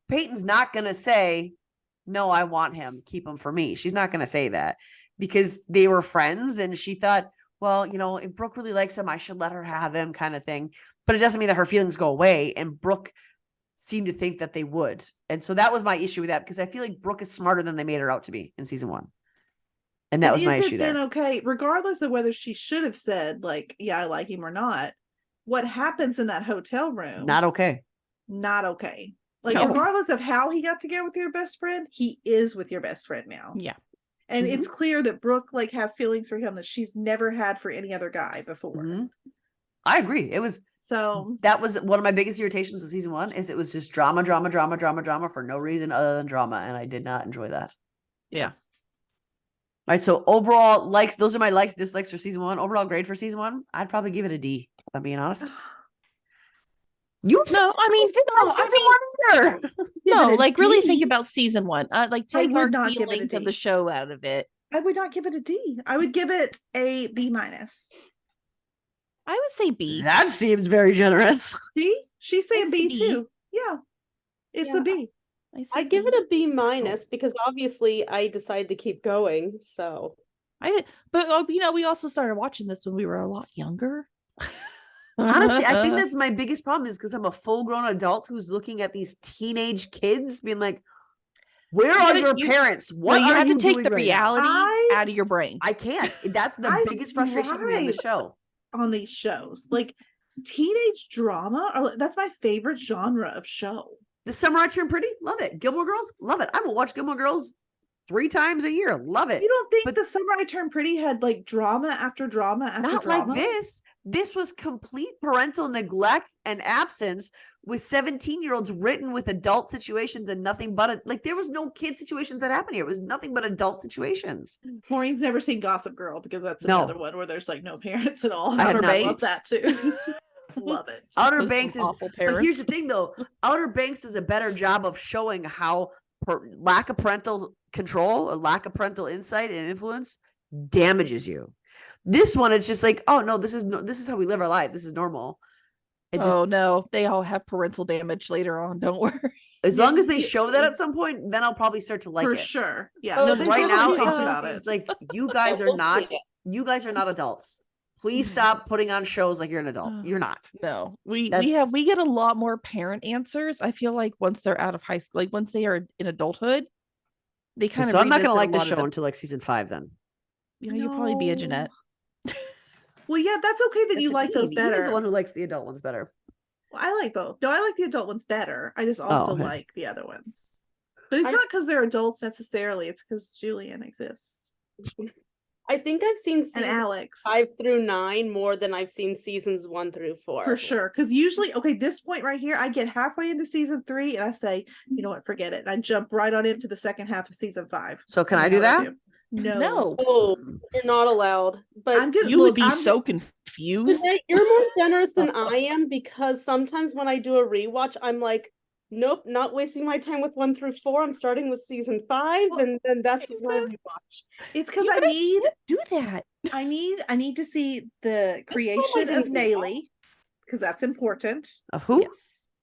Peyton's not going to say, no, I want him. Keep him for me. She's not going to say that because they were friends. And she thought, well, if Brooke really likes him, I should let her have him kind of thing. But it doesn't mean that her feelings go away. And Brooke seemed to think that they would. And so that was my issue with that because I feel like Brooke is smarter than they made her out to be in season 1. And that was my issue there. Okay, regardless of whether she should have said yeah, I like him or not, what happens in that hotel room? Not okay. Not okay. Regardless of how he got together with your best friend, he is with your best friend now. Yeah. And it's clear that Brooke has feelings for him that she's never had for any other guy before. Mm-hmm. I agree. That was one of my biggest irritations with season 1 is it was just drama for no reason other than drama. And I did not enjoy that. Yeah. All right. So overall likes, those are my likes, dislikes for season 1. Overall grade for season 1, I'd probably give it a D, if I'm being honest. Really think about season 1. Take our feelings of the show out of it. I would not give it a D. I would give it a B-. I would say B. That seems very generous. See? She's saying B too. Yeah. It's a B. I give it a B- because obviously I decided to keep going. So I did, but we also started watching this when we were a lot younger. Honestly, I think that's my biggest problem is because I'm a full-grown adult who's looking at these teenage kids being like, where are your parents? What you are have you to take doing the right reality now? out of your brain. I can't. That's the biggest frustration for me in the show. On these shows, teenage drama, that's my favorite genre of show. The Summer I Turned Pretty, love it. Gilmore Girls, love it. I will watch Gilmore Girls 3 times a year, love it. You don't think The Summer I Turned Pretty had drama after drama after not drama? Like this. This was complete parental neglect and absence with 17-year-olds written with adult situations and nothing but there was no kid situations that happened here. It was nothing but adult situations. Maureen's never seen Gossip Girl because that's another one where there's no parents at all. I love that too. Love it. Outer Banks is awful parents. But here's the thing though. Outer Banks does a better job of showing how lack of parental control or lack of parental insight and influence damages you. This one, it's just oh no, this is how we live our life. This is normal. No, they all have parental damage later on. Don't worry. As long as they show that at some point, then I'll probably start to like it. For sure. Yeah. No, right now it's just you guys are not adults. Please stop putting on shows like you're an adult. You're not. No, we get a lot more parent answers. I feel like once they're out of high school, once they are in adulthood, they kind of. So I'm not going to like the show until season 5. Then. You'll probably be a Jeanette. Well, yeah, that's okay that you like those better. He's the one who likes the adult ones better. Well, I like both. No, I like the adult ones better. I just also like the other ones. But it's not because they're adults necessarily. It's because Julian exists. I think I've seen and Alex 5 through 9 more than I've seen seasons 1 through 4. For sure. Because usually, this point right here, I get halfway into season 3 and I say, you know what, forget it. And I jump right on into the second half of season 5. So can I do that? No. Oh, you're not allowed. But you would be so confused. You're more generous than I am, because sometimes when I do a rewatch, I'm like, nope, not wasting my time with 1 through 4. I'm starting with season 5, and then that's where we watch. It's because I need do that. I need to see the creation of Naylee, because that's important. Who? Yes.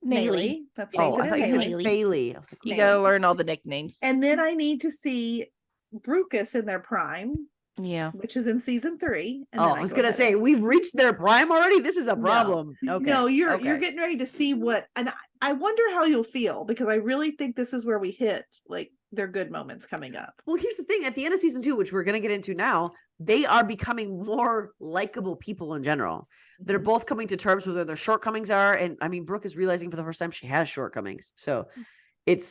Naylee. That's I thought you said Naylee. Bailey. I was like, you gotta learn all the nicknames. And then I need to see Brucus in their prime. Yeah. Which is in season 3. And I was gonna say, we've reached their prime already. This is a problem. Okay. No, you're getting ready to see what, and I wonder how you'll feel, because I really think this is where we hit like their good moments coming up. Well, here's the thing: at the end of season 2, which we're gonna get into now, they are becoming more likable people in general. They're both coming to terms with where their shortcomings are, and I mean, Brooke is realizing for the first time she has shortcomings. So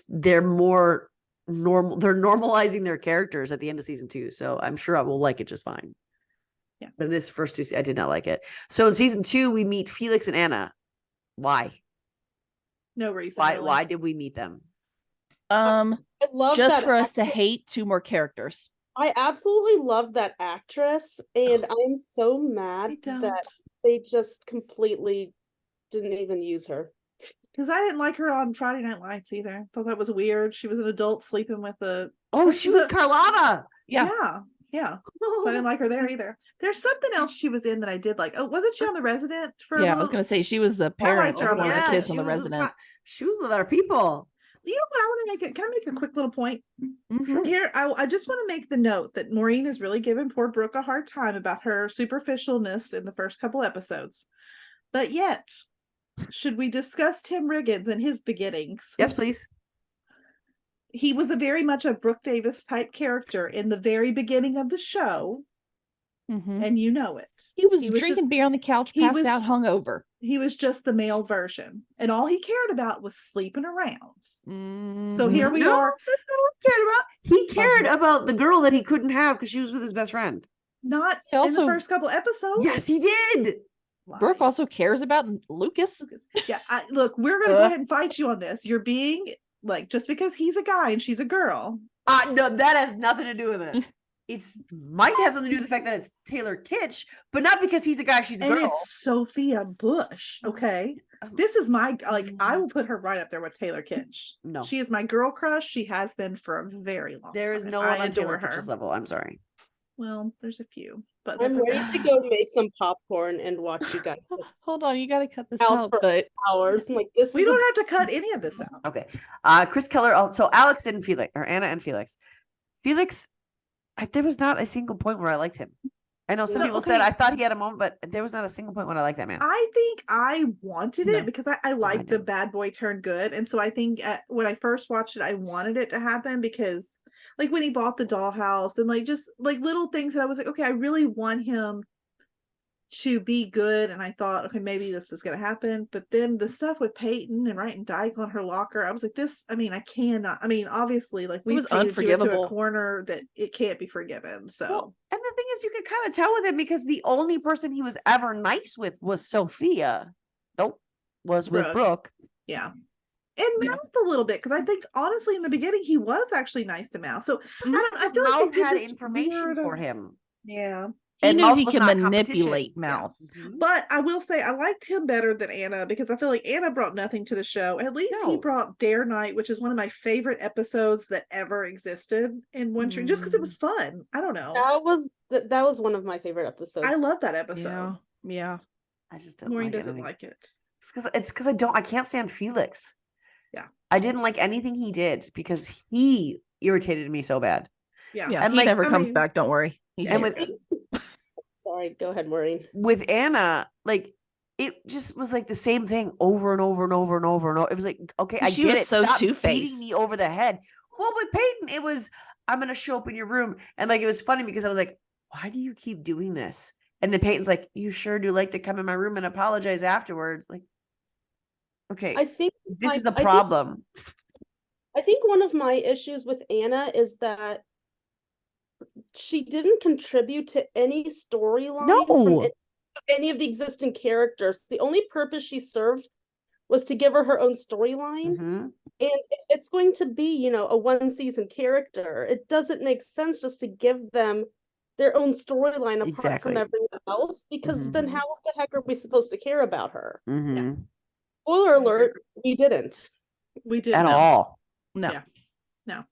they're more normal. They're normalizing their characters at the end of season 2. So I'm sure I will like it just fine. Yeah. But in this first 2, I did not like it. So in season 2, we meet Felix and Anna. Why? No reason. Why did we meet them? I love just that for us to hate 2 more characters. I absolutely love that actress, and I'm so mad that they just completely didn't even use her. Because I didn't like her on Friday Night Lights either. Thought that was weird. She was an adult sleeping with a... Oh, she was Carlotta. Yeah. So I didn't like her there either. There's something else she was in that I did like. Oh, wasn't she on The Resident? I was going to say she was the parent of one of the kids on The Resident. She was with our people. You know what I want to make it? Can I make a quick little point? Mm-hmm. Here, I just want to make the note that Maureen is really giving poor Brooke a hard time about her superficialness in the first couple episodes. But yet, should we discuss Tim Riggins and his beginnings? Yes, please. He was a very much a Brooke Davis type character in the very beginning of the show. Mm-hmm. And you know it. He was drinking beer on the couch, passed out, hungover. He was just the male version. And all he cared about was sleeping around. Mm-hmm. So here we are. That's not what he cared about. He cared about the girl that he couldn't have because she was with his best friend. Not in the first couple episodes. Yes, he did. Brooke also cares about Lucas. Yeah, look, we're going to go ahead and fight you on this. You're being like, just because he's a guy and she's a girl. No, that has nothing to do with it. It's might have something to do with the fact that it's Taylor Kitsch, but not because he's a guy, she's a girl. And it's Sophia Bush. Okay. This is my, like, I will put her right up there with Taylor Kitsch. No. She is my girl crush. She has been for a very long time. There is no one on Taylor Kitsch's level. I'm sorry. Well, there's a few, but I'm ready to go make some popcorn and watch you guys. Hold on, you got to cut this out. But hours, I'm like, this. We don't have to cut any of this out. Okay. Chris Keller. Also, Alex and Felix, or Anna and Felix. Felix, there was not a single point where I liked him. I know some people said I thought he had a moment, but there was not a single point when I liked that man. I think I wanted it because I liked the bad boy turned good, and so I think when I first watched it, I wanted it to happen because. Like when he bought the dollhouse and like just like little things that I was like, okay, I really want him to be good. And I thought, okay, maybe this is going to happen. But then the stuff with Peyton and writing Dyke on her locker, I was like, I cannot. I mean, obviously, like we was unforgivable to a corner that it can't be forgiven. So, well, and the thing is, you could kind of tell with him because the only person he was ever nice with was Sophia. Was with Brooke. Yeah. And Mouth a little bit because I think honestly in the beginning he was actually nice to Mouth. So I feel like they had information for him. Yeah, he knew he could manipulate Mouth. Yeah. Mm-hmm. But I will say I liked him better than Anna because I feel like Anna brought nothing to the show. At least he brought Dare Night, which is one of my favorite episodes that ever existed in One Tree, just because it was fun. I don't know. That was one of my favorite episodes. I love that episode. Yeah. I just don't. Maureen doesn't like it. It's because I can't stand Felix. Yeah. I didn't like anything he did because he irritated me so bad. Yeah. And he never comes back. Don't worry. Sorry, go ahead, Maureen. With Anna, like it just was like the same thing over and over and over and over and over. It was like, okay, I get it. So Stop two-faced. beating me over the head. Well, with Peyton, it was I'm gonna show up in your room, and like it was funny because I was like, why do you keep doing this? And then Peyton's like, you sure do like to come in my room and apologize afterwards, like. Okay, I think this is the problem. I think one of my issues with Anna is that she didn't contribute to any storyline from any of the existing characters. The only purpose she served was to give her her own storyline. Mm-hmm. And if it's going to be, you know, a 1-season character, it doesn't make sense just to give them their own storyline apart from everyone else, because then how the heck are we supposed to care about her? Mm-hmm. Spoiler alert, we didn't. We didn't. At all. No. Yeah. No.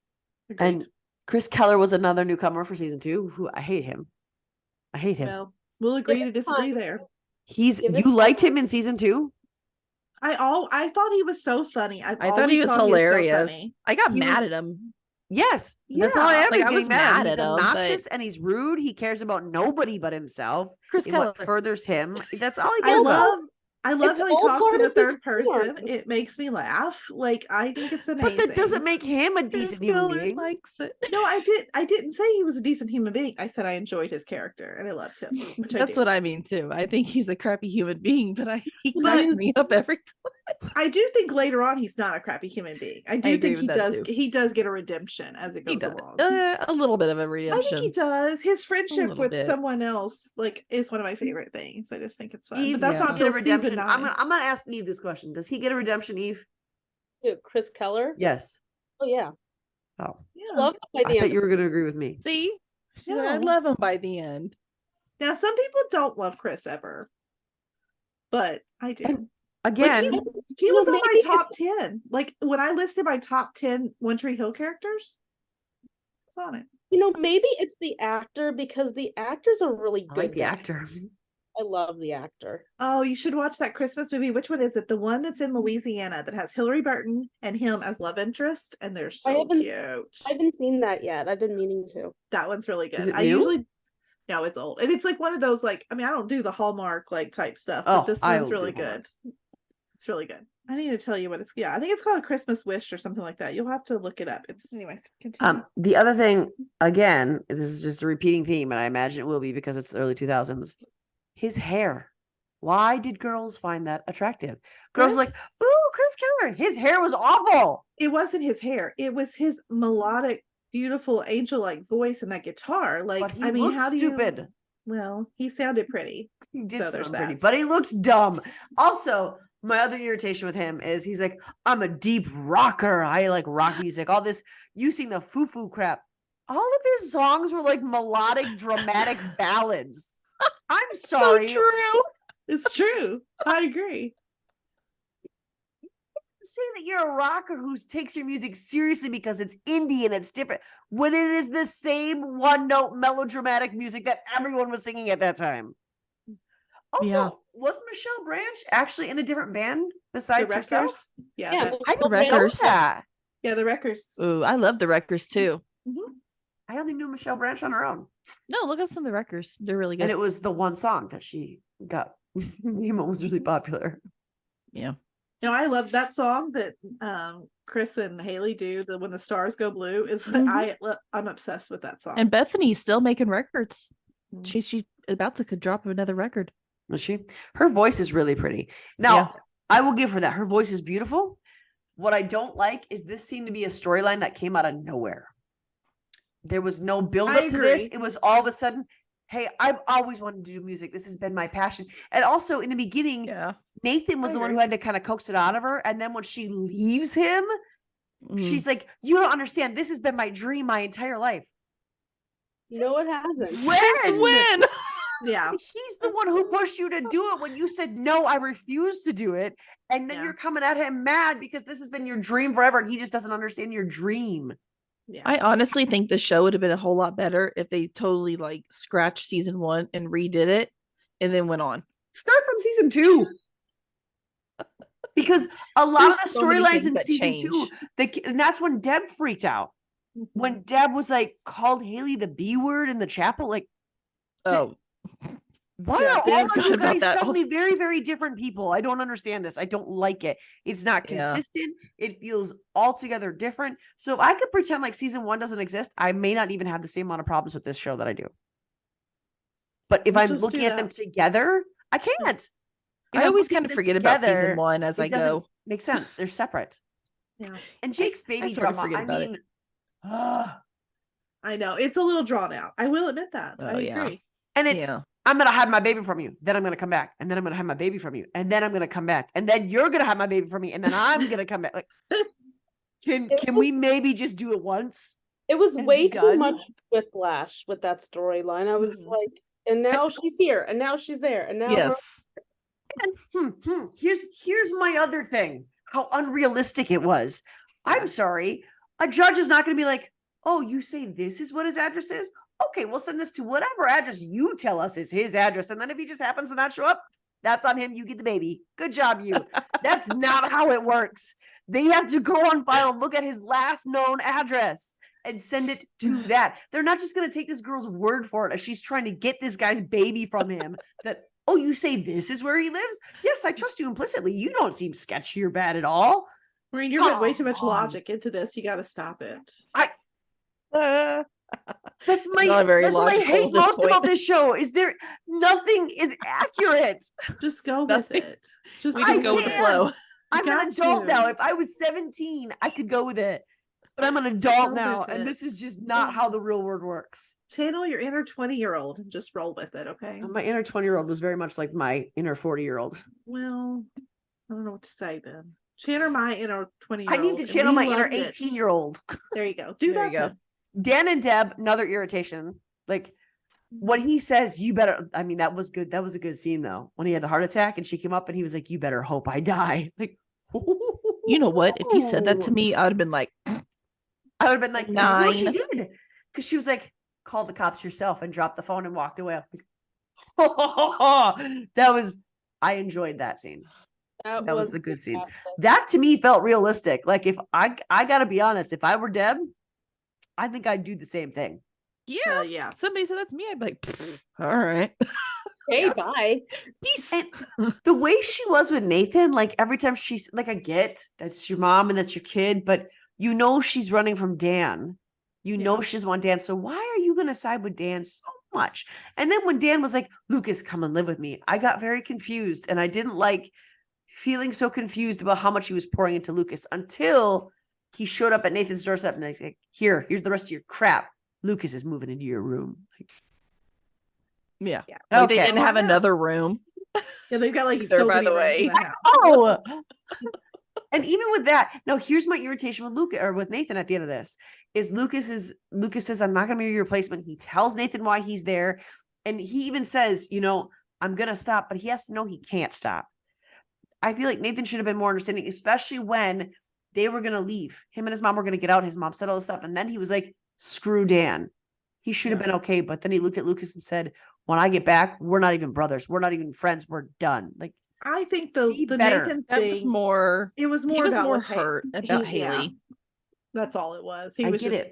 Agreed. And Chris Keller was another newcomer for season 2, who I hate him. I hate him. Well, we'll agree to disagree there. You liked him in season 2? I thought he was so funny. I thought he was hilarious. So I got mad at him. Yes, that's all I am. Like, I was mad at him. He's obnoxious and he's rude. He cares about nobody but himself. Chris Keller furthers him. That's all he cares about. I love how he talks in the third person. It makes me laugh. Like, I think it's amazing. But that doesn't make him a decent human being. Likes it. No, I didn't say he was a decent human being. I said I enjoyed his character and I loved him. That's what I mean too. I think he's a crappy human being, but he cracks me up every time. I do think later on he's not a crappy human being. I think he does get a redemption as it goes along. A little bit of a redemption. I think he does. His friendship with someone else is one of my favorite things. I just think it's fun. But that's not till season 9. I'm gonna ask Eve this question. Does he get a redemption, Eve? Dude, Chris Keller? Yes. Oh yeah. Oh. Yeah. I love him by the end. I thought you were gonna agree with me. See? I love him by the end. Now some people don't love Chris ever. But I do. And again, he was on my top 10. Like when I listed my top 10 One Tree Hill characters, it's on it. You know, maybe it's the actor, because the actor's a really good the actor. I love the actor. Oh, you should watch that Christmas movie. Which one is it? The one that's in Louisiana that has Hillary Burton and him as love interest, and they're so cute. I haven't seen that yet. I've been meaning to. That one's really good. Is it new? No, it's old, and it's like one of those like I don't do the Hallmark like type stuff, but this one's really good. It's really good. I need to tell you what it's. Yeah, I think it's called Christmas Wish or something like that. You'll have to look it up. It's anyways. Continue. The other thing, again, this is just a repeating theme, and I imagine it will be because it's the early 2000s. His hair. Why did girls find that attractive? Girls like, ooh, Chris Keller. His hair was awful. It wasn't his hair. It was his melodic, beautiful, angel-like voice and that guitar. Like, but he looked stupid. Well, he sounded pretty. He did sound pretty, but he looked dumb. Also, my other irritation with him is he's like, I'm a deep rocker. I like rock music. All this, you sing the foo-foo crap. All of his songs were like melodic, dramatic ballads. I'm sorry. So true. It's true. I agree. Say that you're a rocker who takes your music seriously because it's indie and it's different, when it is the same one-note melodramatic music that everyone was singing at that time. Also, was Michelle Branch actually in a different band besides herself? Yeah, I don't know that. Yeah, the Wreckers. Ooh, I love the Wreckers too. Mm-hmm. I only knew Michelle Branch on her own. No, look up some of the Wreckers. They're really good. And it was the one song that she got. Nemo was really popular. Yeah. No, I love that song that Chris and Haley do. The When the Stars Go Blue is I'm obsessed with that song. And Bethany's still making records. She's about to drop another record. Was she? Her voice is really pretty. Now, I will give her that. Her voice is beautiful. What I don't like is this seemed to be a storyline that came out of nowhere. There was no build up to this. It was all of a sudden, hey, I've always wanted to do music. This has been my passion. And also in the beginning, Nathan was the one who had to kind of coax it out of her. And then when she leaves him, she's like, you don't understand. This has been my dream my entire life. No, it hasn't. Since when? Yeah. He's the one who pushed you to do it when you said, no, I refuse to do it. And then you're coming at him mad because this has been your dream forever. And he just doesn't understand your dream. Yeah. I honestly think the show would have been a whole lot better if they totally like scratched season 1 and redid it and then went on. Start from season 2. Because a lot of the storylines in season 2, and that's when Deb freaked out. When Deb was like, called Haley the B word in the chapel, like, oh, why are all of you guys suddenly very, very different people? I don't understand this. I don't like it. It's not consistent. It feels altogether different. So if I could pretend like season 1 doesn't exist, I may not even have the same amount of problems with this show that I do. But if I'm looking at them together, I can't. I always kind of forget about season 1 as I go. Makes sense. They're separate. Yeah. And Jake's baby drama, I mean, I know it's a little drawn out. I will admit that. I agree. And it's I'm going to hide my baby from you. Then I'm going to come back. And then I'm going to hide my baby from you. And then I'm going to come back. And then you're going to hide my baby from me. And then I'm going to come back. Like, can we maybe just do it once? It was way too much whiplash with that storyline. I was like, and now she's here, and now she's there, and now yes. And here's my other thing. How unrealistic it was. I'm sorry. A judge is not going to be like, oh, you say this is what his address is? Okay, we'll send this to whatever address you tell us is his address. And then if he just happens to not show up, that's on him. You get the baby. Good job, you. That's not how it works. They have to go on file and look at his last known address and send it to that. They're not just going to take this girl's word for it as she's trying to get this guy's baby from him. That, oh, you say this is where he lives? Yes, I trust you implicitly. You don't seem sketchy or bad at all. Maureen, you're putting way too much logic into this. You got to stop it. That's my hate most about this show. Is there nothing is accurate? Just go with it. We just go with the flow. I'm an adult now. If I was 17, I could go with it. But I'm an adult now, and this is just not how the real world works. Channel your inner 20-year-old and just roll with it, okay? My inner 20-year-old was very much like my inner 40-year-old. Well, I don't know what to say then. Channel my inner 20-year-old. I need to channel my inner 18-year-old. There you go. Do that. There you go. Dan and Deb, another irritation. Like when he says, you better, I mean, that was good. That was a good scene though. When he had the heart attack and she came up and he was like, you better hope I die. Like, you know what? If he said that to me, I would have been like, 9. No, she did. Because she was like, call the cops yourself and dropped the phone and walked away. I enjoyed that scene. That was the good scene. That to me felt realistic. Like if I gotta be honest, if I were Deb, I think I'd do the same thing. Yeah. Yeah. Somebody said that to me, I'd be like, all right. Hey, bye. Peace. And the way she was with Nathan, like every time she's like, I get that's your mom and that's your kid, but you know she's running from Dan. You know she doesn't want Dan. So why are you going to side with Dan so much? And then when Dan was like, Lucas, come and live with me, I got very confused. And I didn't like feeling so confused about how much he was pouring into Lucas until he showed up at Nathan's doorstep and he's like, here's the rest of your crap. Lucas is moving into your room. Like, yeah. Like they didn't have another room. Yeah, they've got like so by the way. Oh. And even with that, now here's my irritation with Lucas or with Nathan at the end of this is Lucas says, I'm not gonna be your replacement. He tells Nathan why he's there. And he even says, I'm gonna stop, but he has to know he can't stop. I feel like Nathan should have been more understanding, especially when they were gonna leave. Him and his mom were gonna get out. His mom said all this stuff, and then he was like, screw Dan. He should have been okay, but then he looked at Lucas and said, when I get back, we're not even brothers. We're not even friends. We're done. Like, I think the Nathan thing was more. It was more hurt about Haley. Yeah, that's all it was. He was just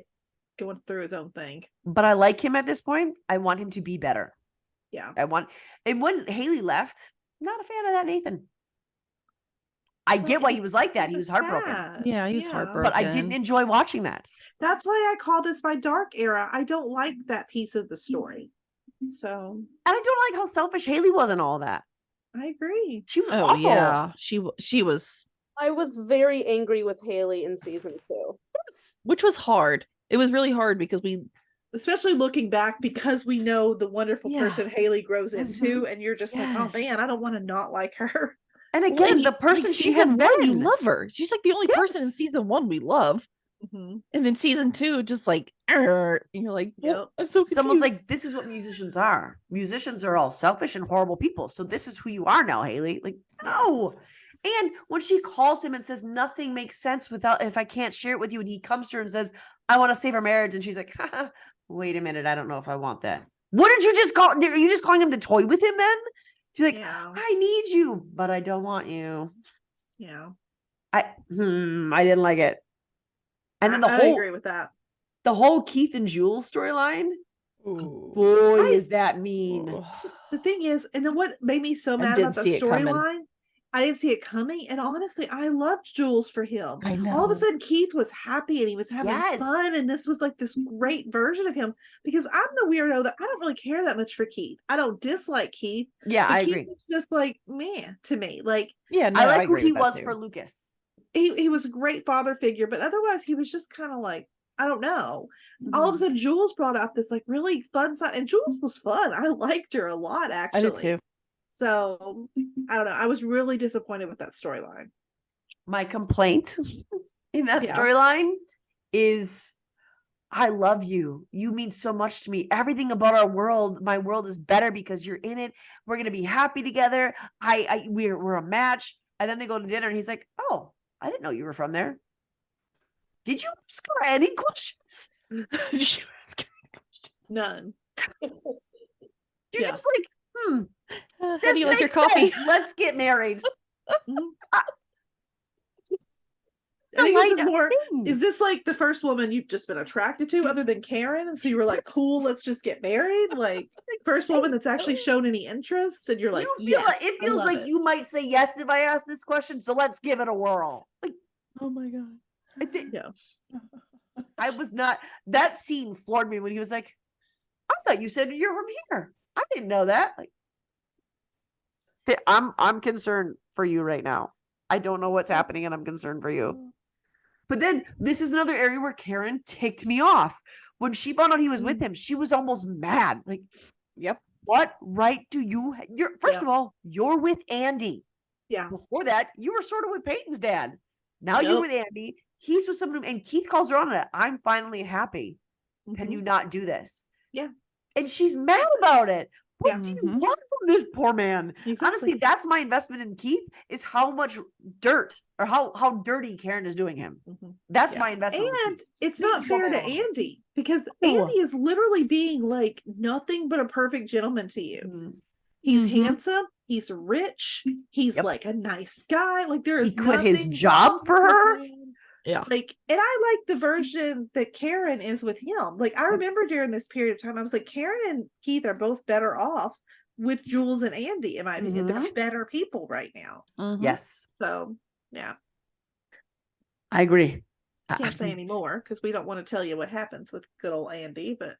going through his own thing. But I like him at this point. I want him to be better. Yeah. And when Haley left, not a fan of that Nathan. I get why he was like that. He was heartbroken. Sad. Yeah, he was heartbroken. But I didn't enjoy watching that. That's why I call this my dark era. I don't like that piece of the story. So. And I don't like how selfish Haley was in all that. I agree. She was awful. Yeah. She was. I was very angry with Haley in season 2. Which was hard. It was really hard because especially looking back, because we know the wonderful person Haley grows into, and you're just like, oh man, I don't want to not like her. And again, the person she has been, you love her. She's like the only person in season 1 we love. Mm-hmm. And then season 2, just like, and you're like, well, I'm so confused. It's almost like this is what musicians are. Musicians are all selfish and horrible people. So this is who you are now, Haley. Like, no. And when she calls him and says nothing makes sense if I can't share it with you, and he comes to her and says, I want to save our marriage, and she's like, wait a minute, I don't know if I want that. What did you just call? Are you just calling him to toy with him then? She's like, I need you, but I don't want you. Yeah. I didn't like it. And then I agree with that. The whole Keith and Jules storyline. Boy, is that mean. The thing is, and then what made me so mad about the storyline, I didn't see it coming. And honestly, I loved Jules for him. I know. All of a sudden, Keith was happy and he was having fun. And this was like this great version of him, because I'm the weirdo that I don't really care that much for Keith. I don't dislike Keith. Yeah, I agree. Was just like, man, to me. Like, I like who he was for Lucas. He was a great father figure, but otherwise he was just kind of like, I don't know. All of a sudden, Jules brought out this like really fun side, and Jules was fun. I liked her a lot, actually. I did too. So I don't know. I was really disappointed with that storyline. My complaint in that storyline is, I love you. You mean so much to me. Everything about our world, my world is better because you're in it. We're gonna be happy together. We're a match. And then they go to dinner, and he's like, "Oh, I didn't know you were from there. Did you ask her any questions? Did you ask her any questions? None. You're just like, how do you like your coffee? Sense. Let's get married." I think it's just more, is this like the first woman you've just been attracted to other than Karen? And so you were like, cool, let's just get married? Like, first woman that's actually shown any interest? And you're like, it feels like you might say yes if I ask this question, so let's give it a whirl. Like, oh my God. I think I was not, that scene floored me when he was like, "I thought you said you're from here. I didn't know that." Like, I'm concerned for you right now. I don't know what's happening, and I'm concerned for you. But then this is another area where Karen ticked me off. When she found out he was with him, she was almost mad. Like, yep. What right do you? You're first of all, you're with Andy. Yeah. Before that, you were sort of with Peyton's dad. Now you're with Andy. He's with someone, and Keith calls her on it. "I'm finally happy. Can you not do this?" Yeah. And she's mad about it. What do you want from this poor man? Exactly. Honestly, that's my investment in Keith, is how much dirt or how dirty Karen is doing him. That's my investment. And it's not fair to Andy, because Andy is literally being like nothing but a perfect gentleman to you. He's handsome. He's rich. He's like a nice guy. Like, there is he quit his job for her. Yeah. Like, and I like the version that Karen is with him. Like, I remember during this period of time, I was like, Karen and Keith are both better off with Jules and Andy, in my opinion. They're better people right now. Yes. So, yeah. I agree. I can't say any more because we don't want to tell you what happens with good old Andy, but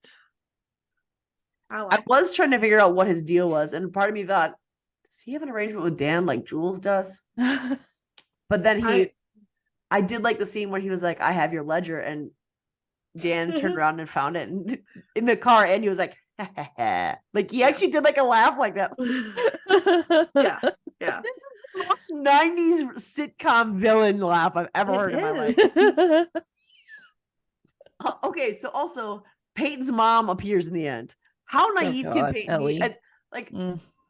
I was trying to figure out what his deal was, and part of me thought, does he have an arrangement with Dan like Jules does? But then I did like the scene where he was like, "I have your ledger," and Dan turned around and found it in the car, and he was like, "Ha, ha, ha." Like, he actually did like a laugh like that. Yeah. This is the most 90s sitcom villain laugh I've ever heard in my life. Okay, so also Peyton's mom appears in the end. How naive can Peyton be? And, like,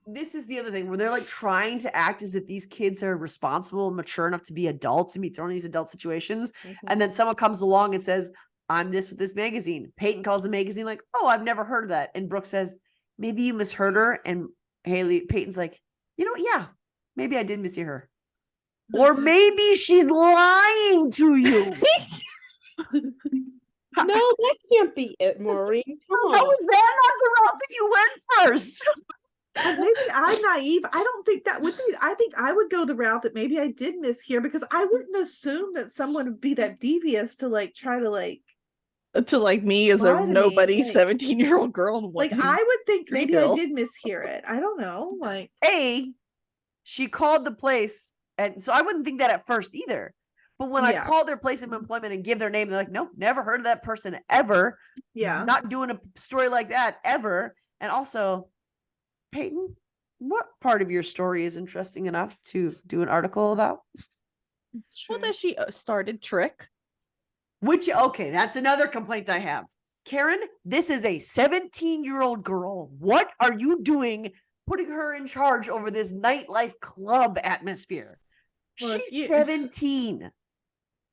this is the other thing where they're like trying to act as if these kids are responsible and mature enough to be adults and be thrown in these adult situations. And then someone comes along and says, "I'm this with this magazine." Peyton calls the magazine like, "Oh, I've never heard of that." And Brooke says, "Maybe you misheard her." And Peyton's like, "Yeah, maybe I did mishear her. Or maybe she's lying to you." No, that can't be it, Maureen. Come on. How is that not the route that you went first? Maybe I'm naive. I don't think that would be. I think I would go the route that maybe I did mishear, because I wouldn't assume that someone would be that devious to like try to like me as a nobody 17-year-old girl. Like, I would think maybe I did mishear it. I don't know. Like, she called the place, and so I wouldn't think that at first either. But when I called their place of employment and give their name, they're like, "Nope, never heard of that person ever. Yeah, not doing a story like that ever." And also, Peyton, what part of your story is interesting enough to do an article about? Well, that she started Trick. Okay, that's another complaint I have. Karen, this is a 17-year-old girl. What are you doing putting her in charge over this nightlife club atmosphere? Well, she's 17.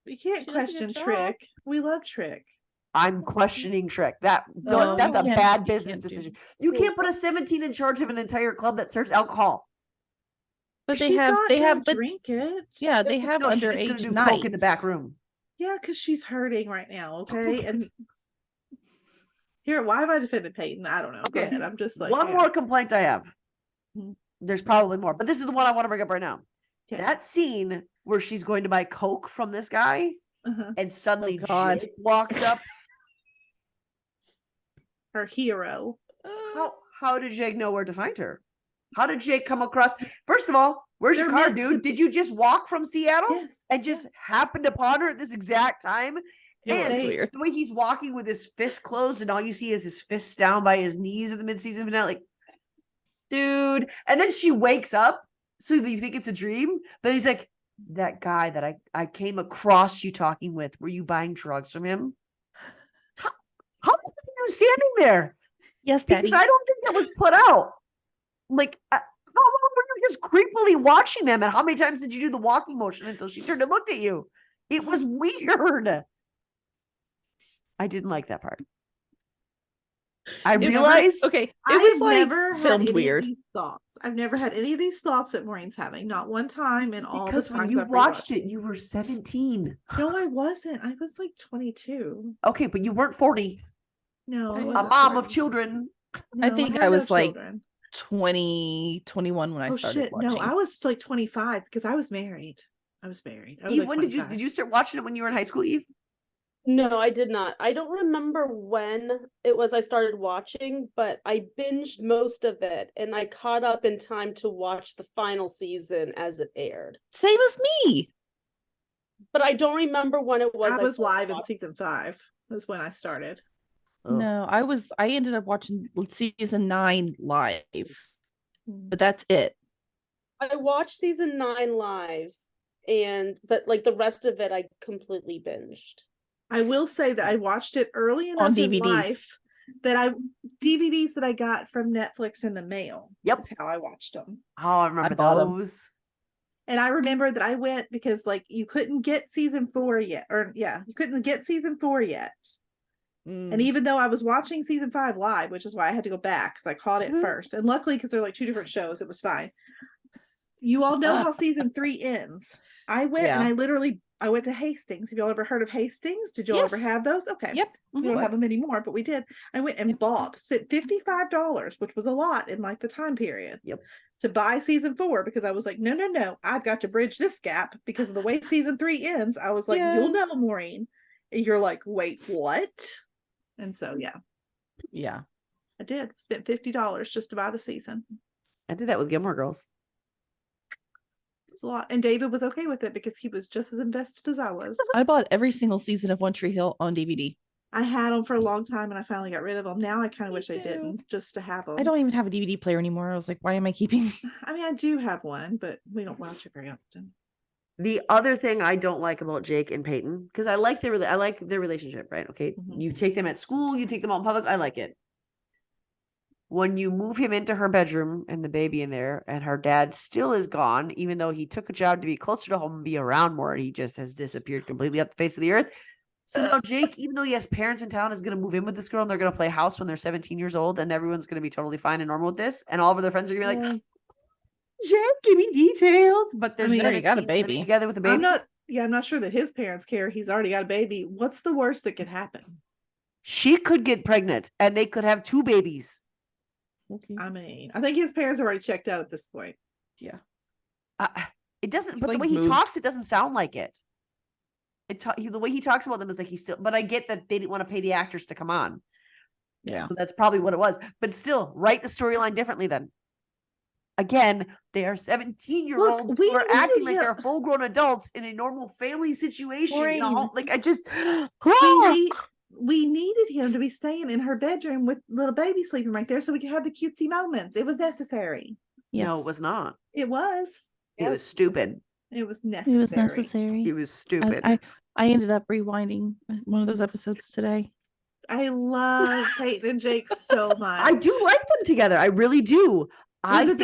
You can't question Trick. We love Trick. I'm questioning Trick. That's a bad business decision. You can't put a 17 in charge of an entire club that serves alcohol. But they have drink it. Yeah, they have underage nights. Coke in the back room. Yeah, because she's hurting right now. Okay, and here, why have I defended Peyton? I don't know. Okay, go ahead. I'm just like one more complaint I have. There's probably more, but this is the one I want to bring up right now. Okay. That scene where she's going to buy Coke from this guy, and suddenly Jake walks up. Her hero. How did Jake know where to find her? How did Jake come across? First of all, where's your car, dude? Did you just walk from Seattle and just happened upon her at this exact time? And weird. The way he's walking with his fist closed and all you see is his fists down by his knees at the mid-season finale. Like, dude. And then she wakes up so that you think it's a dream. But he's like, that guy that I came across you talking with, were you buying drugs from him? How long were you standing there? Yes, Daddy. Because I don't think that was put out. Like, how long were you just creepily watching them? And how many times did you do the walking motion until she turned and looked at you? It was weird. I didn't like that part. I realized it was like never filmed had weird. Of these thoughts. I've never had any of these thoughts that Maureen's having. Not one time in all because the times when you I've watched it, you were 17. No, I wasn't. I was like 22. Okay, but you weren't 40. No, a mom 40. of children. No, I think I was like 20, 21 when I started watching. No, I was like 25 because I was married. Eve, like when did you start watching it when you were in high school, Eve? No, I did not. I don't remember when it was I started watching, but I binged most of it and I caught up in time to watch the final season as it aired. Same as me. But I don't remember when it was. I was live in season 5. Was when I started. No, I ended up watching season 9 live. But that's it. I watched season 9 live but like the rest of it I completely binged. I will say that I watched it early enough on in DVDs. life that DVDs that I got from Netflix in the mail. Yep. Is how I watched them. Oh, I remember those. And I remember that I went because like you couldn't get season 4 yet. You couldn't get season 4 yet. And even though I was watching season 5 live, which is why I had to go back because I caught it first. And luckily, because they're like 2 different shows, it was fine. You all know how season 3 ends. I went and I went to Hastings. Have y'all ever heard of Hastings? Did y'all ever have those? Okay. Yep. We don't have them anymore, but we did. I went and spent $55, which was a lot in like the time period. Yep. To buy season 4 because I was like, no, I've got to bridge this gap because of the way season 3 ends. I was like, you'll know, Maureen. And you're like, wait, what? And so yeah, I did spent $50 just to buy the season. I did that with Gilmore Girls. It was a lot, and David was okay with it because he was just as invested as I was. I bought every single season of One Tree Hill on DVD. I had them for a long time, and I finally got rid of them. Now I kind of wish I didn't, just to have them. I don't even have a DVD player anymore. I was like, why am I keeping? I mean, I do have one, but we don't watch it very often. The other thing I don't like about Jake and Peyton, because I like their relationship, right? Okay, you take them at school, you take them out in public. I like it. When you move him into her bedroom and the baby in there, and her dad still is gone, even though he took a job to be closer to home and be around more, he just has disappeared completely off the face of the earth. So now Jake, even though he has parents in town, is going to move in with this girl, and they're going to play house when they're 17 years old, and everyone's going to be totally fine and normal with this, and all of their friends are going to be like, Jake, give me details. But there's already got a baby together with a baby. I'm not sure that his parents care. He's already got a baby. What's the worst that could happen? She could get pregnant and they could have 2 babies. Okay. I mean, I think his parents are already checked out at this point. Yeah. It doesn't, but like the way he talks, it doesn't sound like it. The way he talks about them is like he's still, but I get that they didn't want to pay the actors to come on. Yeah. So that's probably what it was. But still, write the storyline differently then. Again, they are 17-year-olds who are acting like they're full-grown adults in a normal family situation. You know? Like I just we needed him to be staying in her bedroom with little baby sleeping right there so we could have the cutesy moments. It was necessary. Yes. No, it was not. It was. It was stupid. It was necessary. It was necessary. It was stupid. I ended up rewinding one of those episodes today. I love Peyton and Jake so much. I do like them together. I really do. I think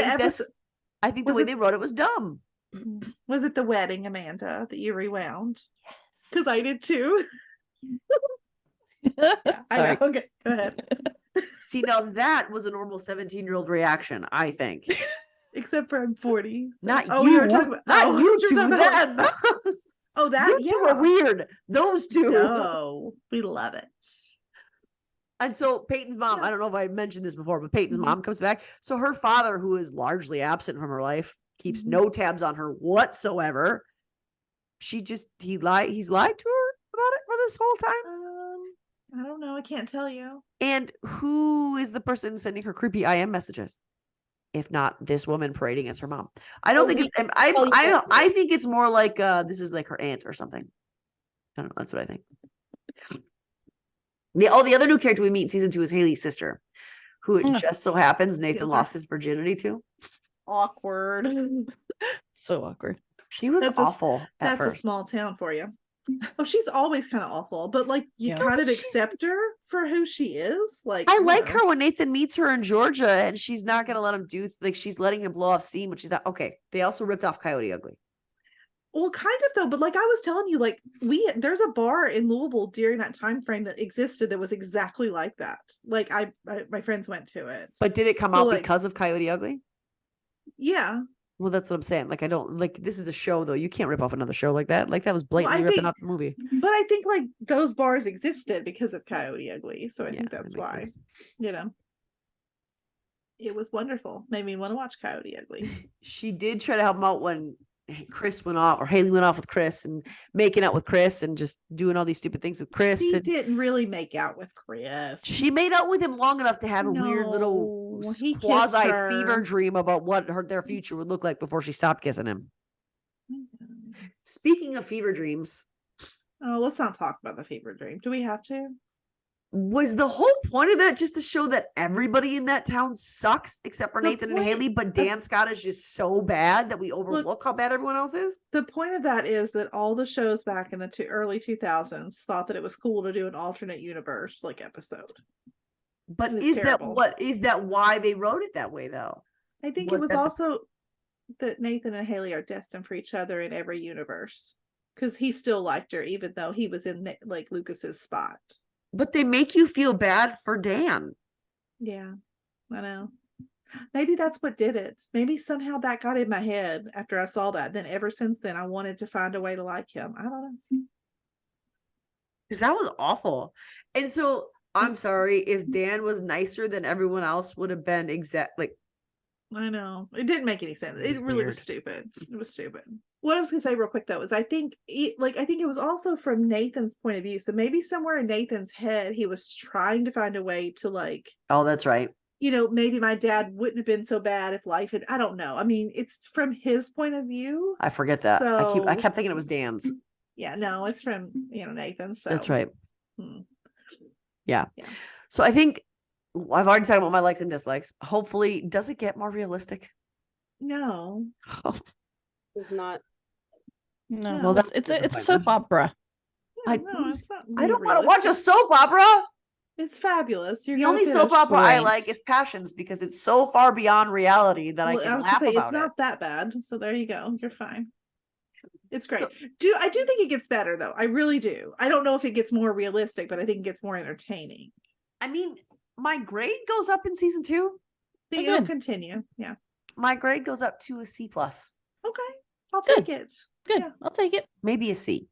the way they wrote it was dumb. Was it the wedding, Amanda, that you rewound? Because I did too. I know. Okay, go ahead. See, now that was a normal 17-year-old reaction, I think. Except for I'm 40. So. Not you. You were talking about, not you two, them. Oh, that? You two are weird. Those two. No, we love it. And so Peyton's mom, I don't know if I mentioned this before, but Peyton's mom comes back. So her father, who is largely absent from her life, keeps no tabs on her whatsoever. He's lied to her about it for this whole time. I don't know. I can't tell you. And who is the person sending her creepy IM messages? If not this woman parading as her mom. I don't think it's, I think it's more like, this is like her aunt or something. I don't know. That's what I think. The other new character we meet in season 2 is Haley's sister, who it just so happens Nathan lost his virginity to. Awkward. So awkward. She was awful at first. That's a small town for you. Oh, she's always kind of awful, but like you kind of accept her for who she is. Like I like her when Nathan meets her in Georgia, and she's not gonna let him do she's letting him blow off steam, but she's not okay. They also ripped off Coyote Ugly. Well, kind of though, but like I was telling you, like there's a bar in Louisville during that time frame that existed that was exactly like that. Like my friends went to it. But did it come out because of Coyote Ugly? Yeah. Well, that's what I'm saying. Like, I don't like this is a show though. You can't rip off another show like that. Like that was blatantly ripping off the movie. But I think like those bars existed because of Coyote Ugly. So I think that's why. Sense. You know. It was wonderful. Made me want to watch Coyote Ugly. She did try to help him out when Chris went off, or Haley went off with Chris and making out with Chris and just doing all these stupid things with Chris. She didn't really make out with Chris. She made out with him long enough to have a weird little quasi fever dream about what their future would look like before she stopped kissing him. Speaking of fever dreams. Oh, let's not talk about the fever dream. Do we have to? Was the whole point of that just to show that everybody in that town sucks except for Nathan and Haley, but Dan Scott is just so bad that we overlook how bad everyone else is? The point of that is that all the shows back in the early 2000s thought that it was cool to do an alternate universe like episode. But is that why they wrote it that way though? I think it was also that Nathan and Haley are destined for each other in every universe because he still liked her even though he was in like Lucas's spot. But they make you feel bad for Dan. Yeah, I know. Maybe that's what did it. Maybe somehow that got in my head after I saw that. Then ever since then, I wanted to find a way to like him. I don't know. Because that was awful. And so I'm sorry if Dan was nicer than everyone else would have been I know. It didn't make any sense. It really was stupid. It was stupid. What I was going to say real quick though is I think it was also from Nathan's point of view. So maybe somewhere in Nathan's head, he was trying to find a way to oh, that's right. You know, maybe my dad wouldn't have been so bad if life had, I don't know. I mean, it's from his point of view. I forget that. I kept thinking it was Dan's. Yeah, no, it's from, Nathan's. So. That's right. Yeah. So I think I've already talked about my likes and dislikes. Hopefully, does it get more realistic? No. It's not. No. Well, it's soap opera. Yeah, no, it's not. I don't want to watch a soap opera. It's fabulous. The only soap opera I like is Passions because it's so far beyond reality that I can laugh about it. It's not that bad. So there you go. You're fine. It's great. I do think it gets better though. I really do. I don't know if it gets more realistic, but I think it gets more entertaining. I mean, my grade goes up in season 2. It'll continue. Yeah. My grade goes up to a C+. Okay. I'll take it. Good. Yeah. I'll take it. Maybe a C.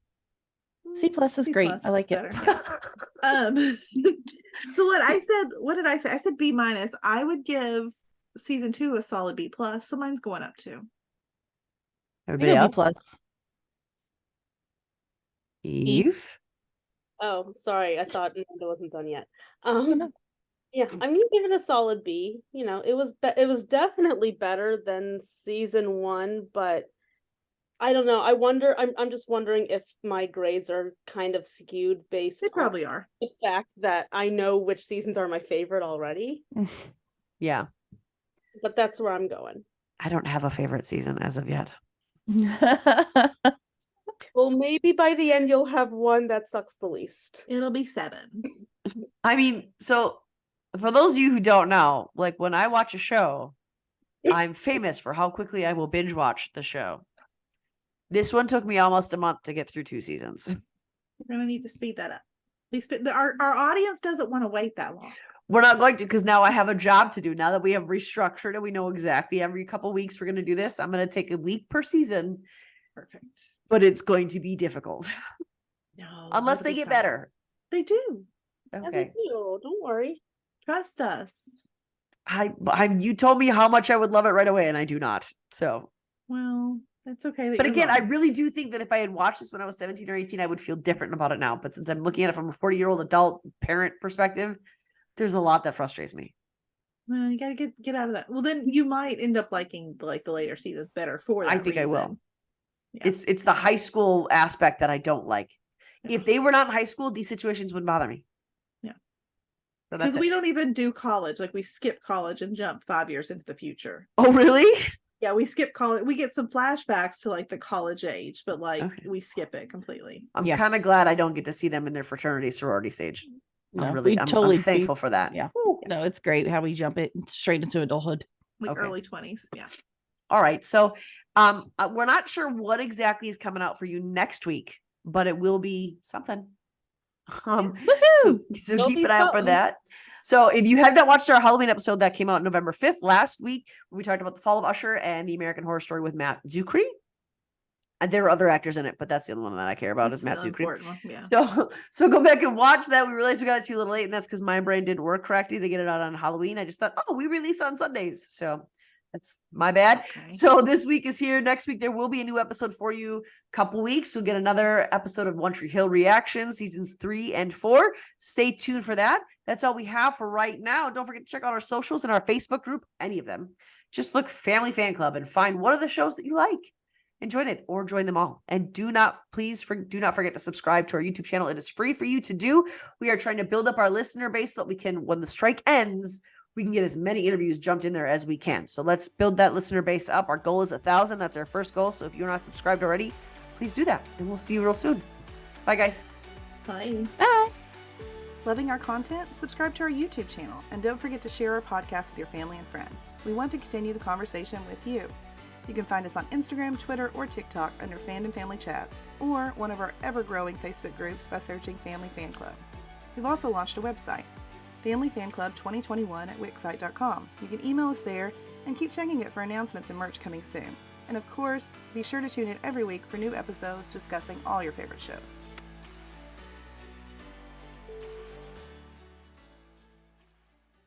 C+ is great. I like it. So what did I say? I said B-. I would give season 2 a solid B+. So mine's going up too. Everybody else? B+. Eve? Oh, sorry. I thought it wasn't done yet. Yeah, I'm gonna give it a solid B. It was definitely better than season 1, but I don't know. I'm just wondering if my grades are kind of skewed based They probably are. The fact that I know which seasons are my favorite already. Yeah. But that's where I'm going. I don't have a favorite season as of yet. Well, maybe by the end you'll have one that sucks the least. It'll be 7. I mean, so for those of you who don't know, like when I watch a show, I'm famous for how quickly I will binge watch the show. This one took me almost a month to get through 2 seasons. We're gonna need to speed that up. Our audience doesn't want to wait that long. We're not going to, because now I have a job to do. Now that we have restructured and we know exactly every couple of weeks we're going to do this, I'm going to take a week per season. Perfect. But it's going to be difficult. No. Unless they get better. They do. Okay. Yeah, they do. Don't worry. Trust us. You told me how much I would love it right away, and I do not. So. Well, that's okay. But again, I really do think that if I had watched this when I was 17 or 18, I would feel different about it now. But since I'm looking at it from a 40-year-old adult parent perspective, there's a lot that frustrates me. Well, you gotta get out of that. Well, then you might end up liking the later seasons better for that I think reason. I will. Yeah. It's the high school aspect that I don't like. If they were not in high school, these situations wouldn't bother me. Yeah. So because we don't even do college. Like we skip college and jump 5 years into the future. Oh, really? Yeah, we skip college. We get some flashbacks to like the college age, but like we skip it completely. I'm kind of glad I don't get to see them in their fraternity sorority stage. No, I'm thankful for that. Yeah. No, it's great how we jump it straight into adulthood. Like early 20s. Yeah. All right. So we're not sure what exactly is coming out for you next week, but it will be something. So keep an eye out for that. So if you have not watched our Halloween episode that came out November 5th last week, we talked about the fall of Usher and the American Horror Story with Matt Zuckery. And there are other actors in it, but that's the only one that I care about is Matt Zuckery. Yeah. So go back and watch that. We realized we got it too little late, and that's because my brain didn't work correctly to get it out on Halloween. I just thought, we release on Sundays. So that's my bad. Okay. So this week is here. Next week, there will be a new episode for you. Couple weeks, we'll get another episode of One Tree Hill Reactions, seasons 3 and 4. Stay tuned for that. That's all we have for right now. Don't forget to check out our socials and our Facebook group, any of them. Just look Family Fan Club and find one of the shows that you like. And join it or join them all. And do not forget to subscribe to our YouTube channel. It is free for you to do. We are trying to build up our listener base so that we can, when the strike ends, we can get as many interviews jumped in there as we can. So let's build that listener base up. Our goal is 1,000. That's our first goal. So if you're not subscribed already, please do that. And we'll see you real soon. Bye, guys. Bye. Bye. Loving our content? Subscribe to our YouTube channel. And don't forget to share our podcast with your family and friends. We want to continue the conversation with you. You can find us on Instagram, Twitter, or TikTok under Fandom Family Chats, or one of our ever-growing Facebook groups by searching Family Fan Club. We've also launched a website, Family Fan Club 2021 at Wixsite.com. You can email us there and keep checking it for announcements and merch coming soon. And of course, be sure to tune in every week for new episodes discussing all your favorite shows.